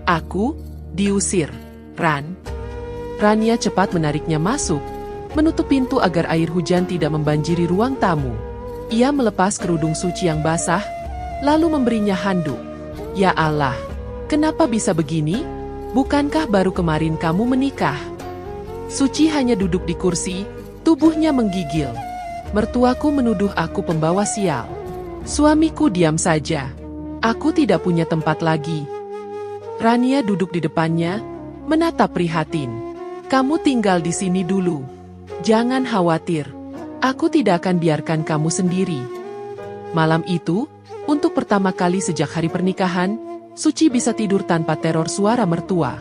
Speaker 1: Aku diusir, Ran. Rania cepat menariknya masuk, menutup pintu agar air hujan tidak membanjiri ruang tamu. Ia melepas kerudung Suci yang basah, lalu memberinya handuk. Ya Allah, kenapa bisa begini? Bukankah baru kemarin kamu menikah? Suci hanya duduk di kursi, tubuhnya menggigil. Mertuaku menuduh aku pembawa sial. Suamiku diam saja. Aku tidak punya tempat lagi. Rania duduk di depannya, menatap prihatin. Kamu tinggal di sini dulu. Jangan khawatir. Aku tidak akan biarkan kamu sendiri. Malam itu, untuk pertama kali sejak hari pernikahan, Suci bisa tidur tanpa teror suara mertua.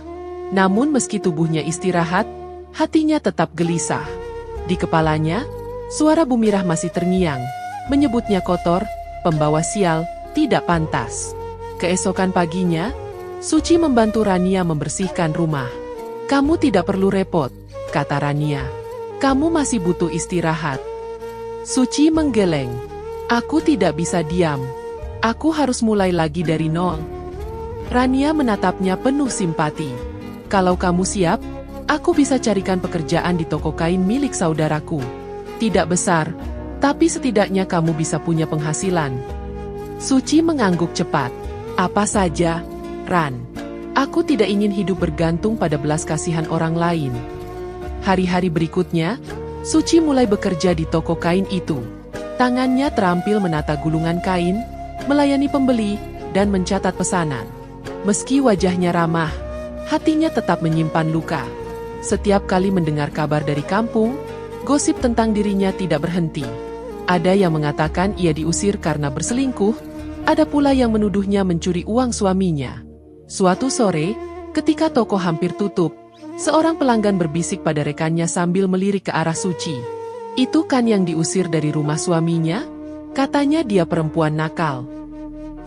Speaker 1: Namun meski tubuhnya istirahat, hatinya tetap gelisah. Di kepalanya, suara Bumirah masih terngiang, menyebutnya kotor, pembawa sial, tidak pantas. Keesokan paginya, Suci membantu Rania membersihkan rumah. Kamu tidak perlu repot, kata Rania. Kamu masih butuh istirahat. Suci menggeleng. Aku tidak bisa diam. Aku harus mulai lagi dari nol. Rania menatapnya penuh simpati. Kalau kamu siap, aku bisa carikan pekerjaan di toko kain milik saudaraku. Tidak besar, tapi setidaknya kamu bisa punya penghasilan. Suci mengangguk cepat. Apa saja, Ran. Aku tidak ingin hidup bergantung pada belas kasihan orang lain. Hari-hari berikutnya, Suci mulai bekerja di toko kain itu. Tangannya terampil menata gulungan kain, melayani pembeli, dan mencatat pesanan. Meski wajahnya ramah, hatinya tetap menyimpan luka. Setiap kali mendengar kabar dari kampung, gosip tentang dirinya tidak berhenti. Ada yang mengatakan ia diusir karena berselingkuh, ada pula yang menuduhnya mencuri uang suaminya. Suatu sore, ketika toko hampir tutup, seorang pelanggan berbisik pada rekannya sambil melirik ke arah Suci. Itu kan yang diusir dari rumah suaminya? Katanya dia perempuan nakal.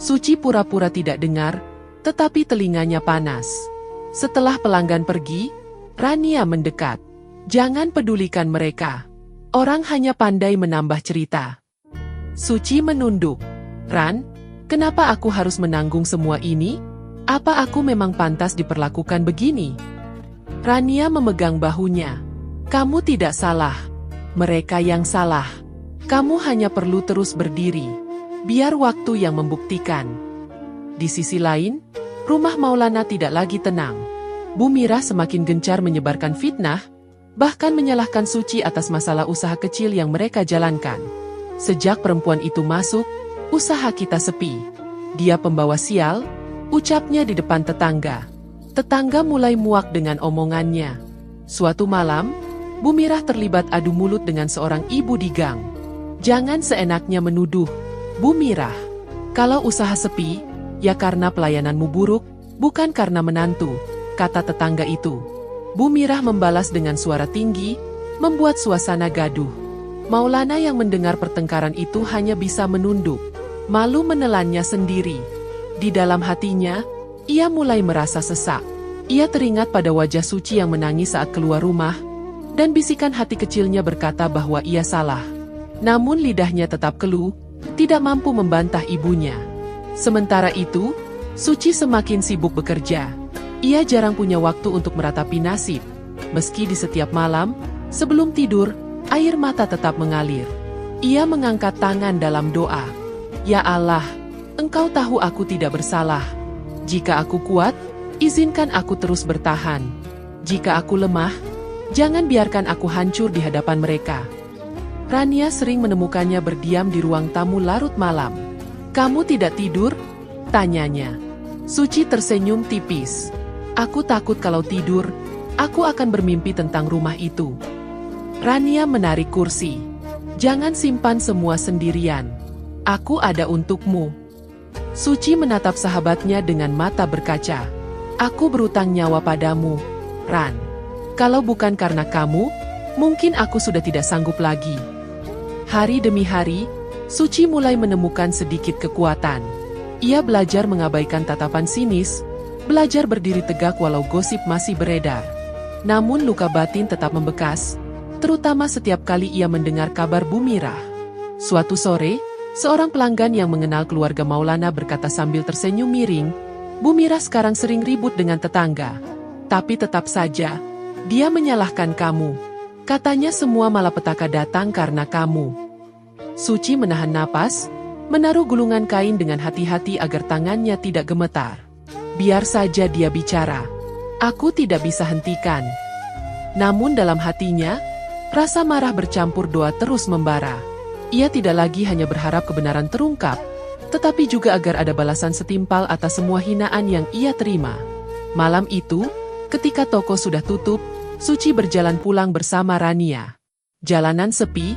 Speaker 1: Suci pura-pura tidak dengar, tetapi telinganya panas. Setelah pelanggan pergi, Rania mendekat. Jangan pedulikan mereka. Orang hanya pandai menambah cerita. Suci menunduk. Ran, kenapa aku harus menanggung semua ini? Apa aku memang pantas diperlakukan begini? Rania memegang bahunya. Kamu tidak salah. Mereka yang salah. Kamu hanya perlu terus berdiri. Biar waktu yang membuktikan. Di sisi lain, rumah Maulana tidak lagi tenang. Bu Mirah semakin gencar menyebarkan fitnah, bahkan menyalahkan Suci atas masalah usaha kecil yang mereka jalankan. Sejak perempuan itu masuk, usaha kita sepi. Dia pembawa sial, ucapnya di depan tetangga. Tetangga mulai muak dengan omongannya. Suatu malam, Bu Mirah terlibat adu mulut dengan seorang ibu di gang. Jangan seenaknya menuduh, Bu Mirah. Kalau usaha sepi, ya karena pelayananmu buruk, bukan karena menantu, kata tetangga itu. Bu Mirah membalas dengan suara tinggi, membuat suasana gaduh. Maulana yang mendengar pertengkaran itu hanya bisa menunduk. Malu menelannya sendiri. Di dalam hatinya, ia mulai merasa sesak. Ia teringat pada wajah Suci yang menangis saat keluar rumah, dan bisikan hati kecilnya berkata bahwa ia salah. Namun lidahnya tetap keluh, tidak mampu membantah ibunya. Sementara itu, Suci semakin sibuk bekerja. Ia jarang punya waktu untuk meratapi nasib. Meski di setiap malam, sebelum tidur, air mata tetap mengalir. Ia mengangkat tangan dalam doa. Ya Allah, Engkau tahu aku tidak bersalah. Jika aku kuat, izinkan aku terus bertahan. Jika aku lemah, jangan biarkan aku hancur di hadapan mereka. Rania sering menemukannya berdiam di ruang tamu larut malam. Kamu tidak tidur? Tanyanya. Suci tersenyum tipis. Aku takut kalau tidur, aku akan bermimpi tentang rumah itu. Rania menarik kursi. Jangan simpan semua sendirian. Aku ada untukmu. Suci menatap sahabatnya dengan mata berkaca. Aku berutang nyawa padamu, Ran. Kalau bukan karena kamu, mungkin aku sudah tidak sanggup lagi. Hari demi hari, Suci mulai menemukan sedikit kekuatan. Ia belajar mengabaikan tatapan sinis, belajar berdiri tegak walau gosip masih beredar. Namun luka batin tetap membekas, terutama setiap kali ia mendengar kabar Bu Mirah. Suatu sore, seorang pelanggan yang mengenal keluarga Maulana berkata sambil tersenyum miring, Bu Mirah sekarang sering ribut dengan tetangga. Tapi tetap saja, dia menyalahkan kamu. Katanya semua malapetaka datang karena kamu. Suci menahan napas, menaruh gulungan kain dengan hati-hati agar tangannya tidak gemetar. Biar saja dia bicara. Aku tidak bisa hentikan. Namun dalam hatinya, rasa marah bercampur doa terus membara. Ia tidak lagi hanya berharap kebenaran terungkap, tetapi juga agar ada balasan setimpal atas semua hinaan yang ia terima. Malam itu, ketika toko sudah tutup, Suci berjalan pulang bersama Rania. Jalanan sepi,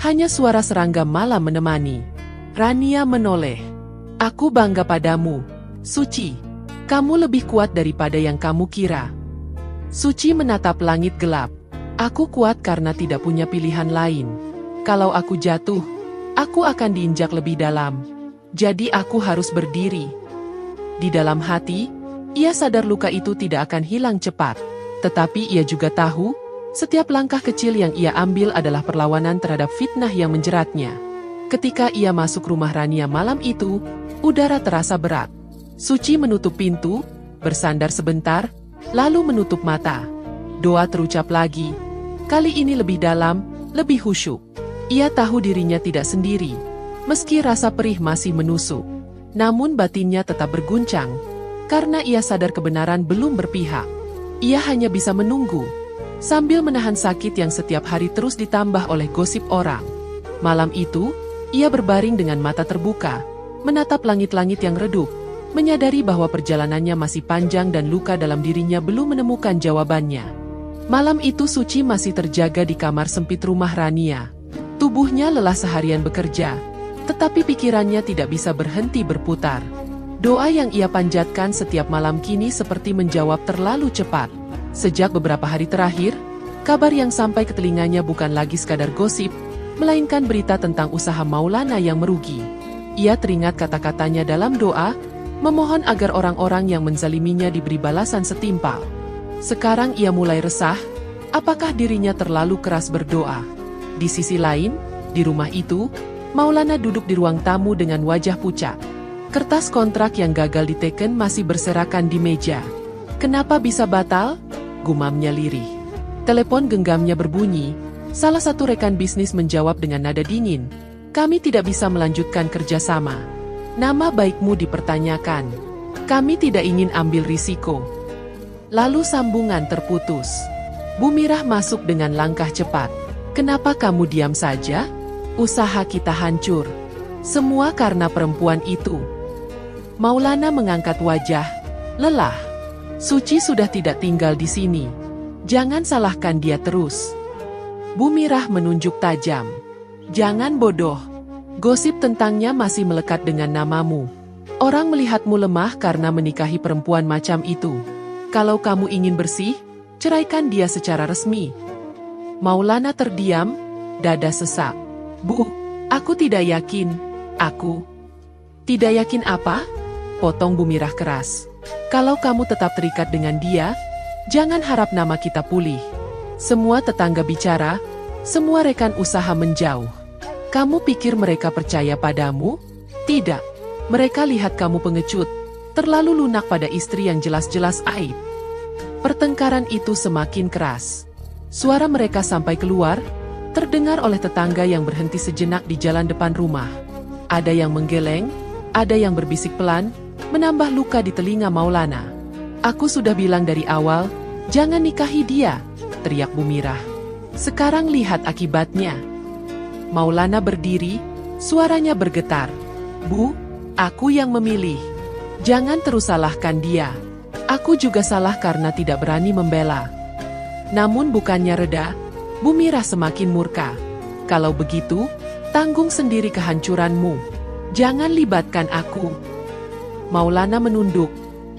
Speaker 1: hanya suara serangga malam menemani. Rania menoleh. Aku bangga padamu, Suci. Kamu lebih kuat daripada yang kamu kira. Suci menatap langit gelap. Aku kuat karena tidak punya pilihan lain. Kalau aku jatuh, aku akan diinjak lebih dalam. Jadi aku harus berdiri. Di dalam hati, ia sadar luka itu tidak akan hilang cepat. Tetapi ia juga tahu, setiap langkah kecil yang ia ambil adalah perlawanan terhadap fitnah yang menjeratnya. Ketika ia masuk rumah Rania malam itu, udara terasa berat. Suci menutup pintu, bersandar sebentar, lalu menutup mata. Doa terucap lagi. Kali ini lebih dalam, lebih khusyuk. Ia tahu dirinya tidak sendiri. Meski rasa perih masih menusuk, namun batinnya tetap berguncang, karena ia sadar kebenaran belum berpihak. Ia hanya bisa menunggu, sambil menahan sakit yang setiap hari terus ditambah oleh gosip orang. Malam itu, ia berbaring dengan mata terbuka, menatap langit-langit yang redup, menyadari bahwa perjalanannya masih panjang dan luka dalam dirinya belum menemukan jawabannya. Malam itu Suci masih terjaga di kamar sempit rumah Rania. Tubuhnya lelah seharian bekerja, tetapi pikirannya tidak bisa berhenti berputar. Doa yang ia panjatkan setiap malam kini seperti menjawab terlalu cepat. Sejak beberapa hari terakhir, kabar yang sampai ke telinganya bukan lagi sekadar gosip, melainkan berita tentang usaha Maulana yang merugi. Ia teringat kata-katanya dalam doa, memohon agar orang-orang yang menzaliminya diberi balasan setimpal. Sekarang ia mulai resah, apakah dirinya terlalu keras berdoa? Di sisi lain, di rumah itu, Maulana duduk di ruang tamu dengan wajah pucat. Kertas kontrak yang gagal diteken masih berserakan di meja. Kenapa bisa batal? gumamnya lirih. Telepon genggamnya berbunyi. Salah satu rekan bisnis menjawab dengan nada dingin. Kami tidak bisa melanjutkan kerjasama. Nama baikmu dipertanyakan. Kami tidak ingin ambil risiko. Lalu sambungan terputus. Bu Mirah masuk dengan langkah cepat. Kenapa kamu diam saja? Usaha kita hancur. Semua karena perempuan itu. Maulana mengangkat wajah. Lelah. Suci sudah tidak tinggal di sini. Jangan salahkan dia terus. Bu Mirah menunjuk tajam. Jangan bodoh. Gosip tentangnya masih melekat dengan namamu. Orang melihatmu lemah karena menikahi perempuan macam itu. Kalau kamu ingin bersih, ceraikan dia secara resmi. Maulana terdiam, dada sesak. Bu, aku tidak yakin. Aku tidak yakin apa? Potong Bu Mirah keras. Kalau kamu tetap terikat dengan dia, jangan harap nama kita pulih. Semua tetangga bicara, semua rekan usaha menjauh. Kamu pikir mereka percaya padamu? Tidak. Mereka lihat kamu pengecut, terlalu lunak pada istri yang jelas-jelas aib. Pertengkaran itu semakin keras. Suara mereka sampai keluar, terdengar oleh tetangga yang berhenti sejenak di jalan depan rumah. Ada yang menggeleng, ada yang berbisik pelan, menambah luka di telinga Maulana. Aku sudah bilang dari awal, jangan nikahi dia, teriak Bu Mirah. Sekarang lihat akibatnya. Maulana berdiri, suaranya bergetar. Bu, aku yang memilih. Jangan terus salahkan dia. Aku juga salah karena tidak berani membela. Namun bukannya reda, Bu Mirah semakin murka. Kalau begitu, tanggung sendiri kehancuranmu. Jangan libatkan aku. Maulana menunduk,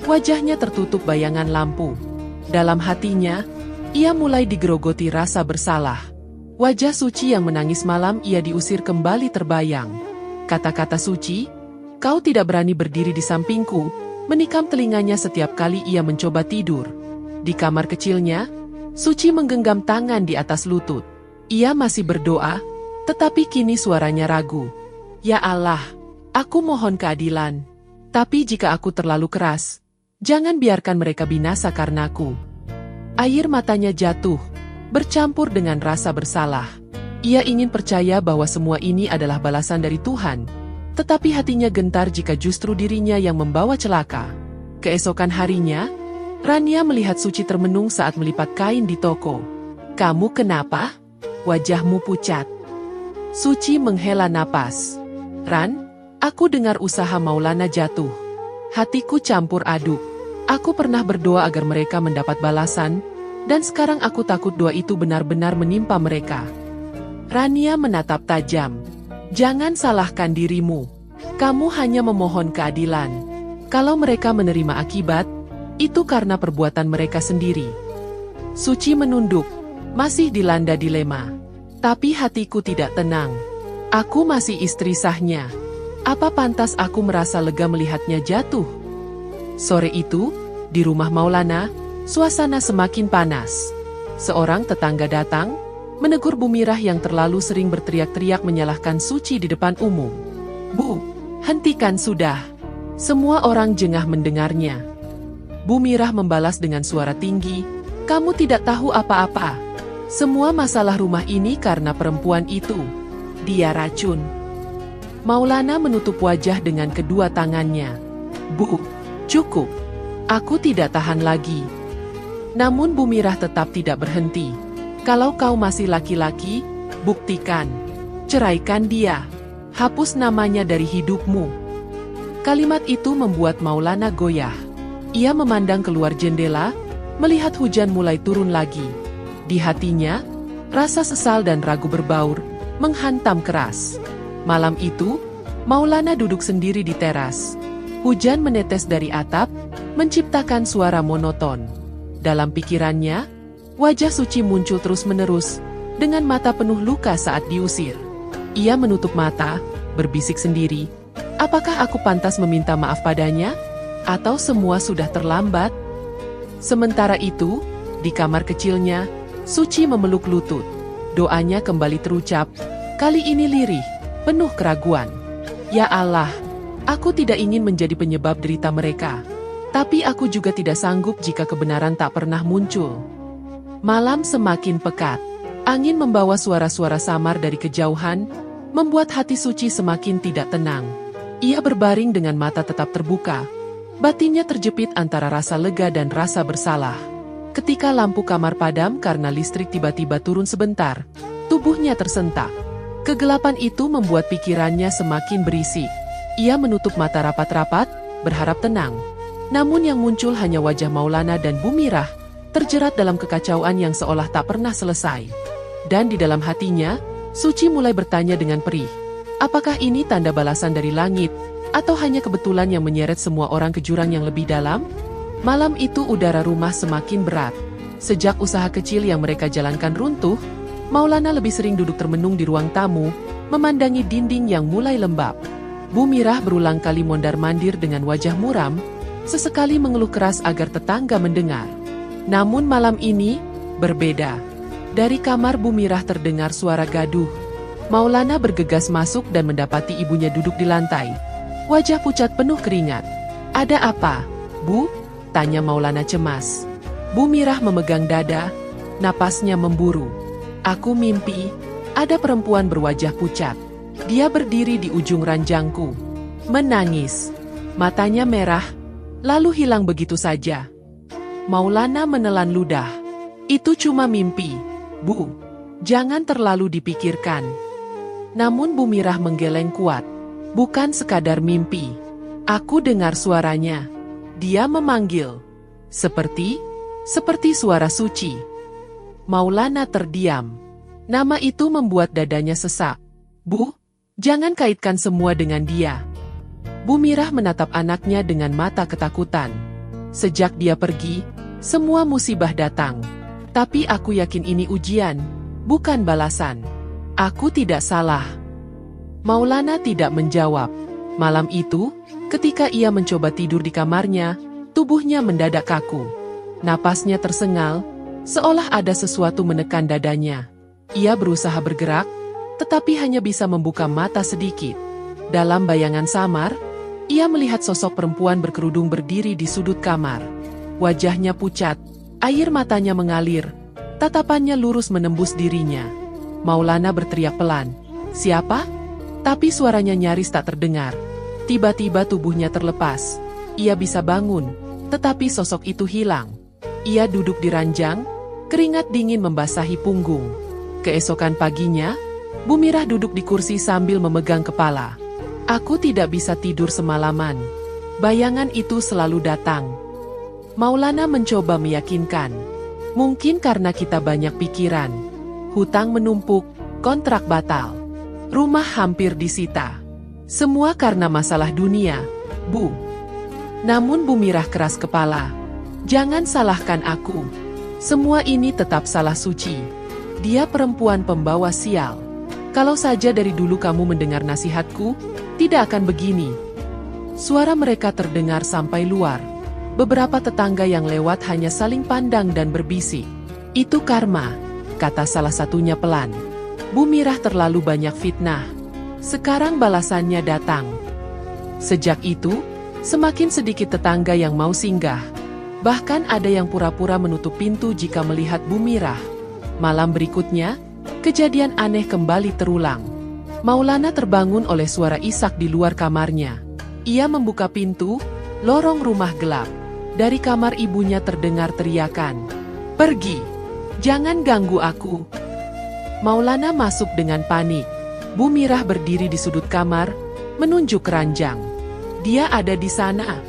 Speaker 1: wajahnya tertutup bayangan lampu. Dalam hatinya, ia mulai digerogoti rasa bersalah. Wajah Suci yang menangis malam ia diusir kembali terbayang. Kata-kata Suci, kau tidak berani berdiri di sampingku, menikam telinganya setiap kali ia mencoba tidur. Di kamar kecilnya, Suci menggenggam tangan di atas lutut. Ia masih berdoa, tetapi kini suaranya ragu. Ya Allah, aku mohon keadilan. Tapi jika aku terlalu keras, jangan biarkan mereka binasa karenaku. Air matanya jatuh, bercampur dengan rasa bersalah. Ia ingin percaya bahwa semua ini adalah balasan dari Tuhan, tetapi hatinya gentar jika justru dirinya yang membawa celaka. Keesokan harinya, Rania melihat Suci termenung saat melipat kain di toko. Kamu kenapa? Wajahmu pucat. Suci menghela napas. Ran, aku dengar usaha Maulana jatuh. Hatiku campur aduk. Aku pernah berdoa agar mereka mendapat balasan, dan sekarang aku takut doa itu benar-benar menimpa mereka. Rania menatap tajam. Jangan salahkan dirimu. Kamu hanya memohon keadilan. Kalau mereka menerima akibat, itu karena perbuatan mereka sendiri. Suci menunduk, masih dilanda dilema. Tapi hatiku tidak tenang. Aku masih istri sahnya. Apa pantas aku merasa lega melihatnya jatuh? Sore itu, di rumah Maulana, suasana semakin panas. Seorang tetangga datang, menegur Bu Mirah yang terlalu sering berteriak-teriak menyalahkan Suci di depan umum. Bu, hentikan sudah. Semua orang jengah mendengarnya. Bu Mirah membalas dengan suara tinggi, kamu tidak tahu apa-apa. Semua masalah rumah ini karena perempuan itu. Dia racun. Maulana menutup wajah dengan kedua tangannya. Bu, cukup. Aku tidak tahan lagi. Namun Bu Mirah tetap tidak berhenti. Kalau kau masih laki-laki, buktikan. Ceraikan dia. Hapus namanya dari hidupmu. Kalimat itu membuat Maulana goyah. Ia memandang keluar jendela, melihat hujan mulai turun lagi. Di hatinya, rasa sesal dan ragu berbaur, menghantam keras. Malam itu, Maulana duduk sendiri di teras. Hujan menetes dari atap, menciptakan suara monoton. Dalam pikirannya, wajah Suci muncul terus-menerus, dengan mata penuh luka saat diusir. Ia menutup mata, berbisik sendiri, apakah aku pantas meminta maaf padanya? Atau semua sudah terlambat? Sementara itu, di kamar kecilnya, Suci memeluk lutut. Doanya kembali terucap, kali ini lirih, penuh keraguan. Ya Allah, aku tidak ingin menjadi penyebab derita mereka. Tapi aku juga tidak sanggup jika kebenaran tak pernah muncul. Malam semakin pekat. Angin membawa suara-suara samar dari kejauhan, membuat hati Suci semakin tidak tenang. Ia berbaring dengan mata tetap terbuka. Batinnya terjepit antara rasa lega dan rasa bersalah. Ketika lampu kamar padam karena listrik tiba-tiba turun sebentar, tubuhnya tersentak. Kegelapan itu membuat pikirannya semakin berisik. Ia menutup mata rapat-rapat, berharap tenang. Namun yang muncul hanya wajah Maulana dan Bu Mirah, terjerat dalam kekacauan yang seolah tak pernah selesai. Dan di dalam hatinya, Suci mulai bertanya dengan perih. Apakah ini tanda balasan dari langit, atau hanya kebetulan yang menyeret semua orang ke jurang yang lebih dalam? Malam itu udara rumah semakin berat. Sejak usaha kecil yang mereka jalankan runtuh, Maulana lebih sering duduk termenung di ruang tamu, memandangi dinding yang mulai lembab. Bu Mirah berulang kali mondar-mandir dengan wajah muram, sesekali mengeluh keras agar tetangga mendengar. Namun malam ini, berbeda. Dari kamar Bu Mirah terdengar suara gaduh. Maulana bergegas masuk dan mendapati ibunya duduk di lantai. Wajah pucat penuh keringat. "Ada apa, Bu?" tanya Maulana cemas. Bu Mirah memegang dada, napasnya memburu. "Aku mimpi, ada perempuan berwajah pucat. Dia berdiri di ujung ranjangku. Menangis. Matanya merah, lalu hilang begitu saja." Maulana menelan ludah. "Itu cuma mimpi, Bu. Jangan terlalu dipikirkan." Namun Bu Mirah menggeleng kuat. "Bukan sekadar mimpi. Aku dengar suaranya. Dia memanggil. Seperti suara Suci." Maulana terdiam. Nama itu membuat dadanya sesak. "Bu, jangan kaitkan semua dengan dia." Bu Mirah menatap anaknya dengan mata ketakutan. "Sejak dia pergi, semua musibah datang. Tapi aku yakin ini ujian, bukan balasan. Aku tidak salah." Maulana tidak menjawab. Malam itu, ketika ia mencoba tidur di kamarnya, tubuhnya mendadak kaku. Napasnya tersengal, seolah ada sesuatu menekan dadanya. Ia berusaha bergerak, tetapi hanya bisa membuka mata sedikit. Dalam bayangan samar, ia melihat sosok perempuan berkerudung berdiri di sudut kamar. Wajahnya pucat, air matanya mengalir, tatapannya lurus menembus dirinya. Maulana berteriak pelan, "Siapa?" Tapi suaranya nyaris tak terdengar. Tiba-tiba tubuhnya terlepas. Ia bisa bangun, tetapi sosok itu hilang. Ia duduk di ranjang, keringat dingin membasahi punggung. Keesokan paginya, Bu Mirah duduk di kursi sambil memegang kepala. "Aku tidak bisa tidur semalaman. Bayangan itu selalu datang." Maulana mencoba meyakinkan. "Mungkin karena kita banyak pikiran. Hutang menumpuk, kontrak batal. Rumah hampir disita. Semua karena masalah dunia, Bu." Namun Bu Mirah keras kepala. "Jangan salahkan aku. Semua ini tetap salah Suci. Dia perempuan pembawa sial. Kalau saja dari dulu kamu mendengar nasihatku, tidak akan begini." Suara mereka terdengar sampai luar. Beberapa tetangga yang lewat hanya saling pandang dan berbisik. "Itu karma," kata salah satunya pelan. "Bu Mirah terlalu banyak fitnah. Sekarang balasannya datang." Sejak itu, semakin sedikit tetangga yang mau singgah. Bahkan ada yang pura-pura menutup pintu jika melihat Bu Mirah. Malam berikutnya, kejadian aneh kembali terulang. Maulana terbangun oleh suara isak di luar kamarnya. Ia membuka pintu, lorong rumah gelap. Dari kamar ibunya terdengar teriakan, "Pergi! Jangan ganggu aku!" Maulana masuk dengan panik. Bu Mirah berdiri di sudut kamar, menunjuk ranjang. "Dia ada di sana.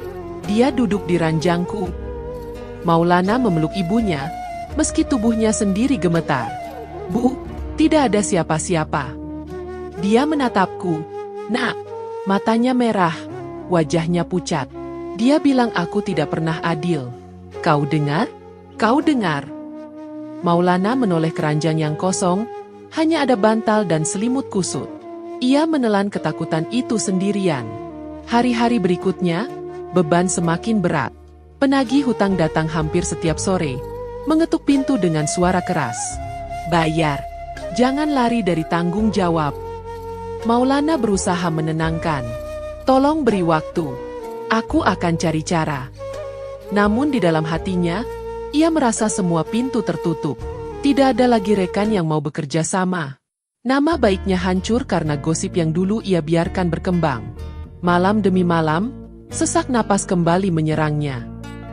Speaker 1: Dia duduk di ranjangku." Maulana memeluk ibunya, meski tubuhnya sendiri gemetar. "Bu, tidak ada siapa-siapa." Dia menatapku. "Nak." Matanya merah, wajahnya pucat. Dia bilang aku tidak pernah adil. "Kau dengar? Kau dengar?" Maulana menoleh keranjang yang kosong, hanya ada bantal dan selimut kusut. Ia menelan ketakutan itu sendirian. Hari-hari berikutnya, beban semakin berat. Penagih hutang datang hampir setiap sore, mengetuk pintu dengan suara keras. "Bayar. Jangan lari dari tanggung jawab." Maulana berusaha menenangkan. "Tolong beri waktu. Aku akan cari cara." Namun di dalam hatinya, Ia merasa semua pintu tertutup. Tidak ada lagi rekan yang mau bekerja sama. Nama baiknya hancur karena gosip yang dulu ia biarkan berkembang. Malam demi malam, sesak napas kembali menyerangnya.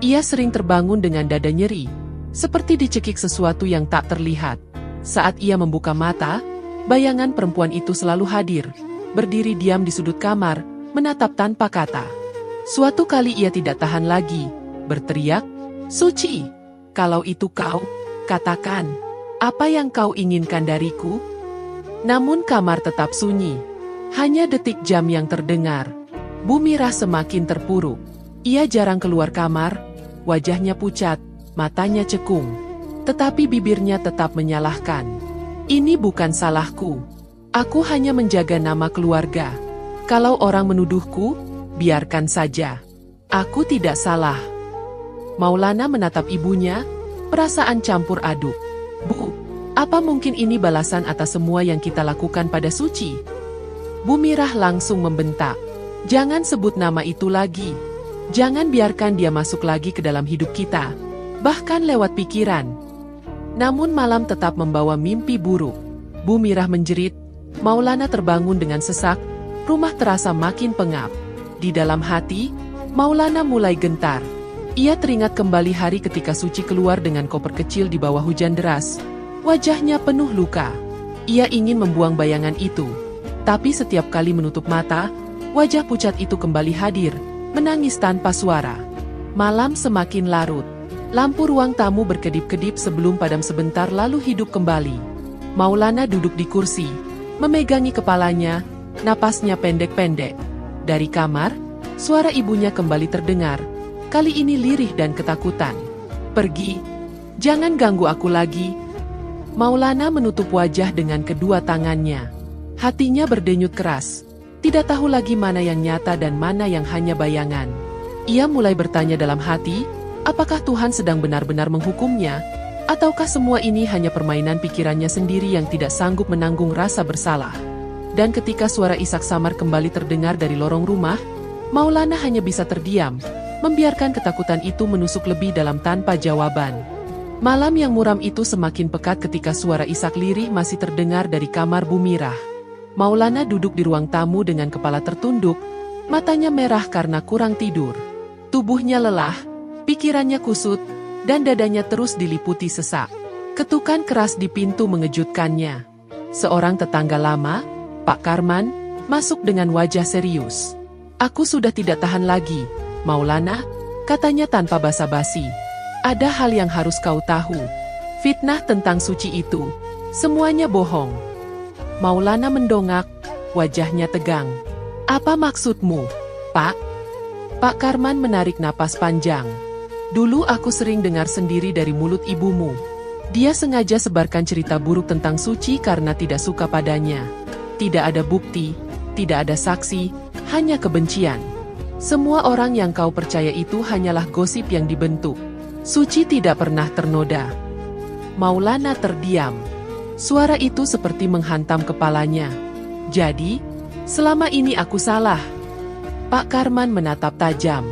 Speaker 1: Ia sering terbangun dengan dada nyeri, seperti dicekik sesuatu yang tak terlihat. Saat ia membuka mata, bayangan perempuan itu selalu hadir, berdiri diam di sudut kamar, menatap tanpa kata. Suatu kali ia tidak tahan lagi, berteriak, "Suci, kalau itu kau, katakan, apa yang kau inginkan dariku?" Namun kamar tetap sunyi. Hanya detik jam yang terdengar. Bu Mirah semakin terpuruk. Ia jarang keluar kamar, wajahnya pucat, matanya cekung. Tetapi bibirnya tetap menyalahkan. "Ini bukan salahku. Aku hanya menjaga nama keluarga. Kalau orang menuduhku, biarkan saja. Aku tidak salah." Maulana menatap ibunya, perasaan campur aduk. "Bu, apa mungkin ini balasan atas semua yang kita lakukan pada Suci?" Bu Mirah langsung membentak, "Jangan sebut nama itu lagi. Jangan biarkan dia masuk lagi ke dalam hidup kita, bahkan lewat pikiran." Namun malam tetap membawa mimpi buruk. Bu Mirah menjerit, Maulana terbangun dengan sesak, rumah terasa makin pengap. Di dalam hati, Maulana mulai gentar. Ia teringat kembali hari ketika Suci keluar dengan koper kecil di bawah hujan deras. Wajahnya penuh luka. Ia ingin membuang bayangan itu. Tapi setiap kali menutup mata, wajah pucat itu kembali hadir, menangis tanpa suara. Malam semakin larut. Lampu ruang tamu berkedip-kedip sebelum padam sebentar lalu hidup kembali. Maulana duduk di kursi, memegangi kepalanya, napasnya pendek-pendek. Dari kamar, suara ibunya kembali terdengar, kali ini lirih dan ketakutan. "Pergi, jangan ganggu aku lagi." Maulana menutup wajah dengan kedua tangannya. Hatinya berdenyut keras. Tidak tahu lagi mana yang nyata dan mana yang hanya bayangan. Ia mulai bertanya dalam hati, apakah Tuhan sedang benar-benar menghukumnya? Ataukah semua ini hanya permainan pikirannya sendiri yang tidak sanggup menanggung rasa bersalah? Dan ketika suara isak samar kembali terdengar dari lorong rumah, Maulana hanya bisa terdiam, membiarkan ketakutan itu menusuk lebih dalam tanpa jawaban. Malam yang muram itu semakin pekat ketika suara isak lirih masih terdengar dari kamar Bu Mirah. Maulana duduk di ruang tamu dengan kepala tertunduk, matanya merah karena kurang tidur. Tubuhnya lelah, pikirannya kusut, dan dadanya terus diliputi sesak. Ketukan keras di pintu mengejutkannya. Seorang tetangga lama, Pak Karman, masuk dengan wajah serius. "Aku sudah tidak tahan lagi, Maulana," katanya tanpa basa-basi. "Ada hal yang harus kau tahu. Fitnah tentang Suci itu, semuanya bohong." Maulana mendongak, wajahnya tegang. "Apa maksudmu, Pak?" Pak Karman menarik napas panjang. "Dulu aku sering dengar sendiri dari mulut ibumu. Dia sengaja sebarkan cerita buruk tentang Suci karena tidak suka padanya. Tidak ada bukti, tidak ada saksi, hanya kebencian. Semua orang yang kau percaya itu hanyalah gosip yang dibentuk. Suci tidak pernah ternoda." Maulana terdiam. Suara itu seperti menghantam kepalanya. "Jadi, selama ini aku salah?" Pak Karman menatap tajam.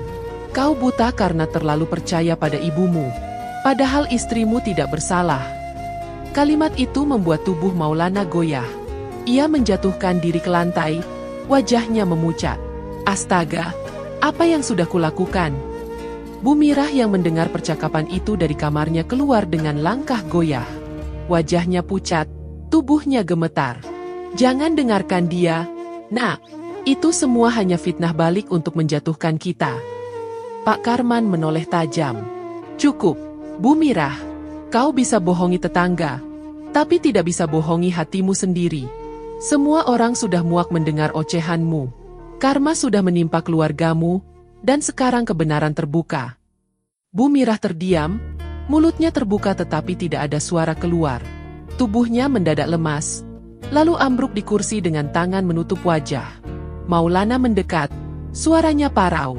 Speaker 1: "Kau buta karena terlalu percaya pada ibumu. Padahal istrimu tidak bersalah." Kalimat itu membuat tubuh Maulana goyah. Ia menjatuhkan diri ke lantai, wajahnya memucat. "Astaga, apa yang sudah kulakukan?" Bu Mirah yang mendengar percakapan itu dari kamarnya keluar dengan langkah goyah. Wajahnya pucat, tubuhnya gemetar. "Jangan dengarkan dia, Nak. Itu semua hanya fitnah balik untuk menjatuhkan kita." Pak Karman menoleh tajam. "Cukup, Bu Mirah. Kau bisa bohongi tetangga, tapi tidak bisa bohongi hatimu sendiri. Semua orang sudah muak mendengar ocehanmu. Karma sudah menimpa keluargamu, dan sekarang kebenaran terbuka." Bu Mirah terdiam, mulutnya terbuka tetapi tidak ada suara keluar. Tubuhnya mendadak lemas, lalu ambruk di kursi dengan tangan menutup wajah. Maulana mendekat, suaranya parau.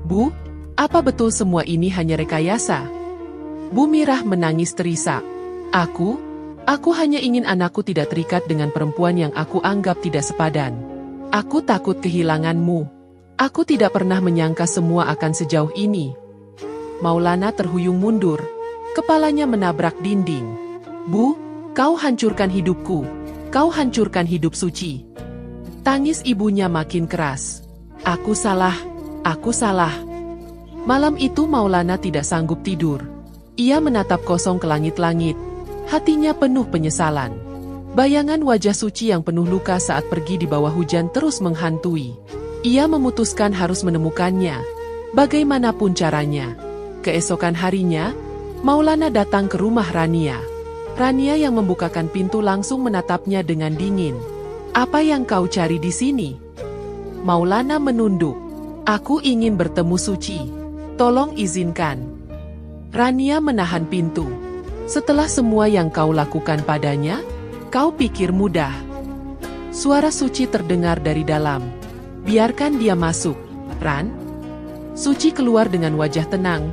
Speaker 1: "Bu, apa betul semua ini hanya rekayasa?" Bu Mirah menangis terisak. Aku hanya ingin anakku tidak terikat dengan perempuan yang aku anggap tidak sepadan. Aku takut kehilanganmu. Aku tidak pernah menyangka semua akan sejauh ini." Maulana terhuyung mundur. Kepalanya menabrak dinding. Bu, kau hancurkan hidupku. Kau hancurkan hidup Suci. Tangis ibunya makin keras. Aku salah. Aku salah. Malam itu Maulana tidak sanggup tidur. Ia menatap kosong ke langit-langit. Hatinya penuh penyesalan. Bayangan wajah Suci yang penuh luka saat pergi di bawah hujan terus menghantui. Ia memutuskan harus menemukannya. Bagaimanapun caranya. Keesokan harinya, Maulana datang ke rumah Rania. Rania yang membukakan pintu langsung menatapnya dengan dingin. Apa yang kau cari di sini? Maulana menunduk. Aku ingin bertemu Suci. Tolong izinkan. Rania menahan pintu. Setelah semua yang kau lakukan padanya, kau pikir mudah. Suara Suci terdengar dari dalam. Biarkan dia masuk, Ran. Suci keluar dengan wajah tenang.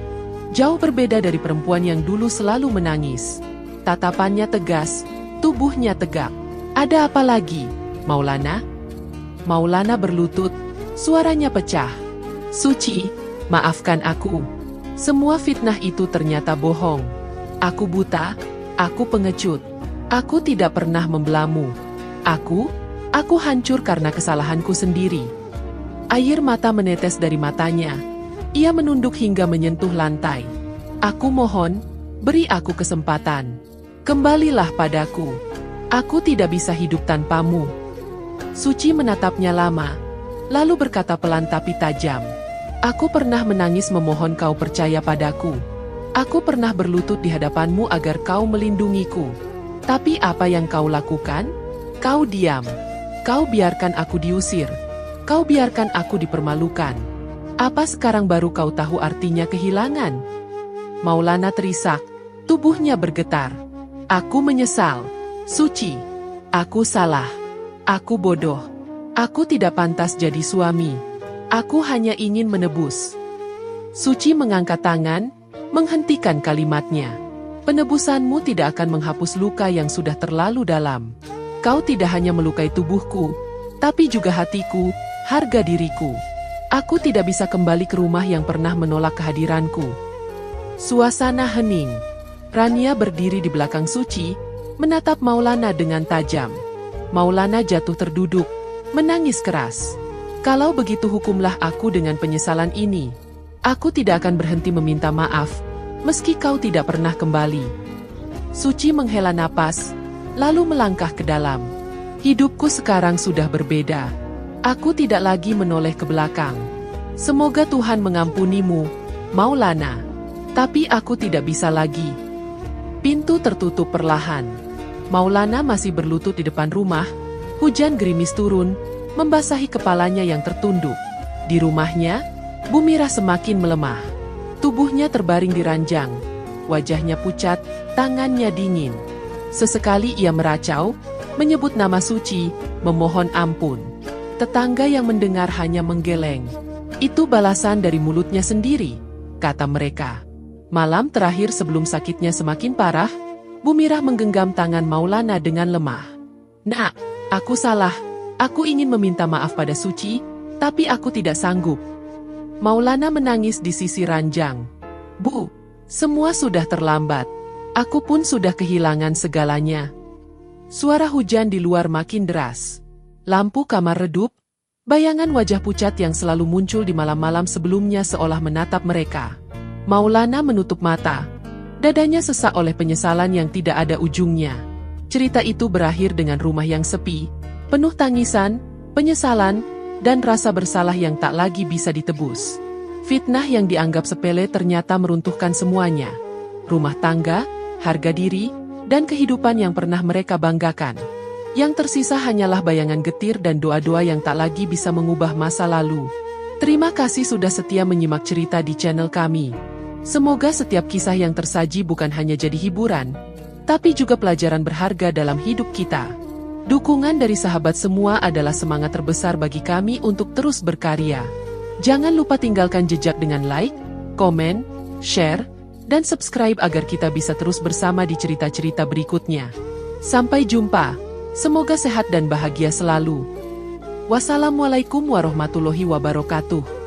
Speaker 1: Jauh berbeda dari perempuan yang dulu selalu menangis. Tatapannya tegas, tubuhnya tegak. Ada apa lagi, Maulana? Maulana berlutut, suaranya pecah. Suci, maafkan aku. Semua fitnah itu ternyata bohong. Aku buta, aku pengecut. Aku tidak pernah membelamu. Aku hancur karena kesalahanku sendiri. Air mata menetes dari matanya. Ia menunduk hingga menyentuh lantai. Aku mohon, beri aku kesempatan. Kembalilah padaku. Aku tidak bisa hidup tanpamu. Suci menatapnya lama, lalu berkata pelan tapi tajam. Aku pernah menangis memohon kau percaya padaku. Aku pernah berlutut di hadapanmu agar kau melindungiku. Tapi apa yang kau lakukan? Kau diam. Kau biarkan aku diusir. Kau biarkan aku dipermalukan. Apa sekarang baru kau tahu artinya kehilangan? Maulana terisak, tubuhnya bergetar. Aku menyesal. Suci, aku salah. Aku bodoh. Aku tidak pantas jadi suami. Aku hanya ingin menebus. Suci mengangkat tangan, menghentikan kalimatnya. Penebusanmu tidak akan menghapus luka yang sudah terlalu dalam. Kau tidak hanya melukai tubuhku, tapi juga hatiku, harga diriku. Aku tidak bisa kembali ke rumah yang pernah menolak kehadiranku. Suasana hening. Rania berdiri di belakang Suci, menatap Maulana dengan tajam. Maulana jatuh terduduk, menangis keras. Kalau begitu hukumlah aku dengan penyesalan ini. Aku tidak akan berhenti meminta maaf, meski kau tidak pernah kembali. Suci menghela napas, lalu melangkah ke dalam. Hidupku sekarang sudah berbeda. Aku tidak lagi menoleh ke belakang. Semoga Tuhan mengampunimu, Maulana. Tapi aku tidak bisa lagi. Pintu tertutup perlahan. Maulana masih berlutut di depan rumah. Hujan gerimis turun, membasahi kepalanya yang tertunduk. Di rumahnya, Bumirah semakin melemah. Tubuhnya terbaring di ranjang. Wajahnya pucat, tangannya dingin. Sesekali ia meracau, menyebut nama Suci, memohon ampun. Tetangga yang mendengar hanya menggeleng. Itu balasan dari mulutnya sendiri, kata mereka. Malam terakhir sebelum sakitnya semakin parah, Bumirah menggenggam tangan Maulana dengan lemah. Nak, aku salah. Aku ingin meminta maaf pada Suci, tapi aku tidak sanggup. Maulana menangis di sisi ranjang. Bu, semua sudah terlambat. Aku pun sudah kehilangan segalanya. Suara hujan di luar makin deras. Lampu kamar redup, bayangan wajah pucat yang selalu muncul di malam-malam sebelumnya seolah menatap mereka. Maulana menutup mata. Dadanya sesak oleh penyesalan yang tidak ada ujungnya. Cerita itu berakhir dengan rumah yang sepi, penuh tangisan, penyesalan, dan rasa bersalah yang tak lagi bisa ditebus. Fitnah yang dianggap sepele ternyata meruntuhkan semuanya. Rumah tangga, harga diri, dan kehidupan yang pernah mereka banggakan. Yang tersisa hanyalah bayangan getir dan doa-doa yang tak lagi bisa mengubah masa lalu. Terima kasih sudah setia menyimak cerita di channel kami. Semoga setiap kisah yang tersaji bukan hanya jadi hiburan, tapi juga pelajaran berharga dalam hidup kita. Dukungan dari sahabat semua adalah semangat terbesar bagi kami untuk terus berkarya. Jangan lupa tinggalkan jejak dengan like, komen, share, dan subscribe agar kita bisa terus bersama di cerita-cerita berikutnya. Sampai jumpa. Semoga sehat dan bahagia selalu. Wassalamualaikum warahmatullahi wabarakatuh.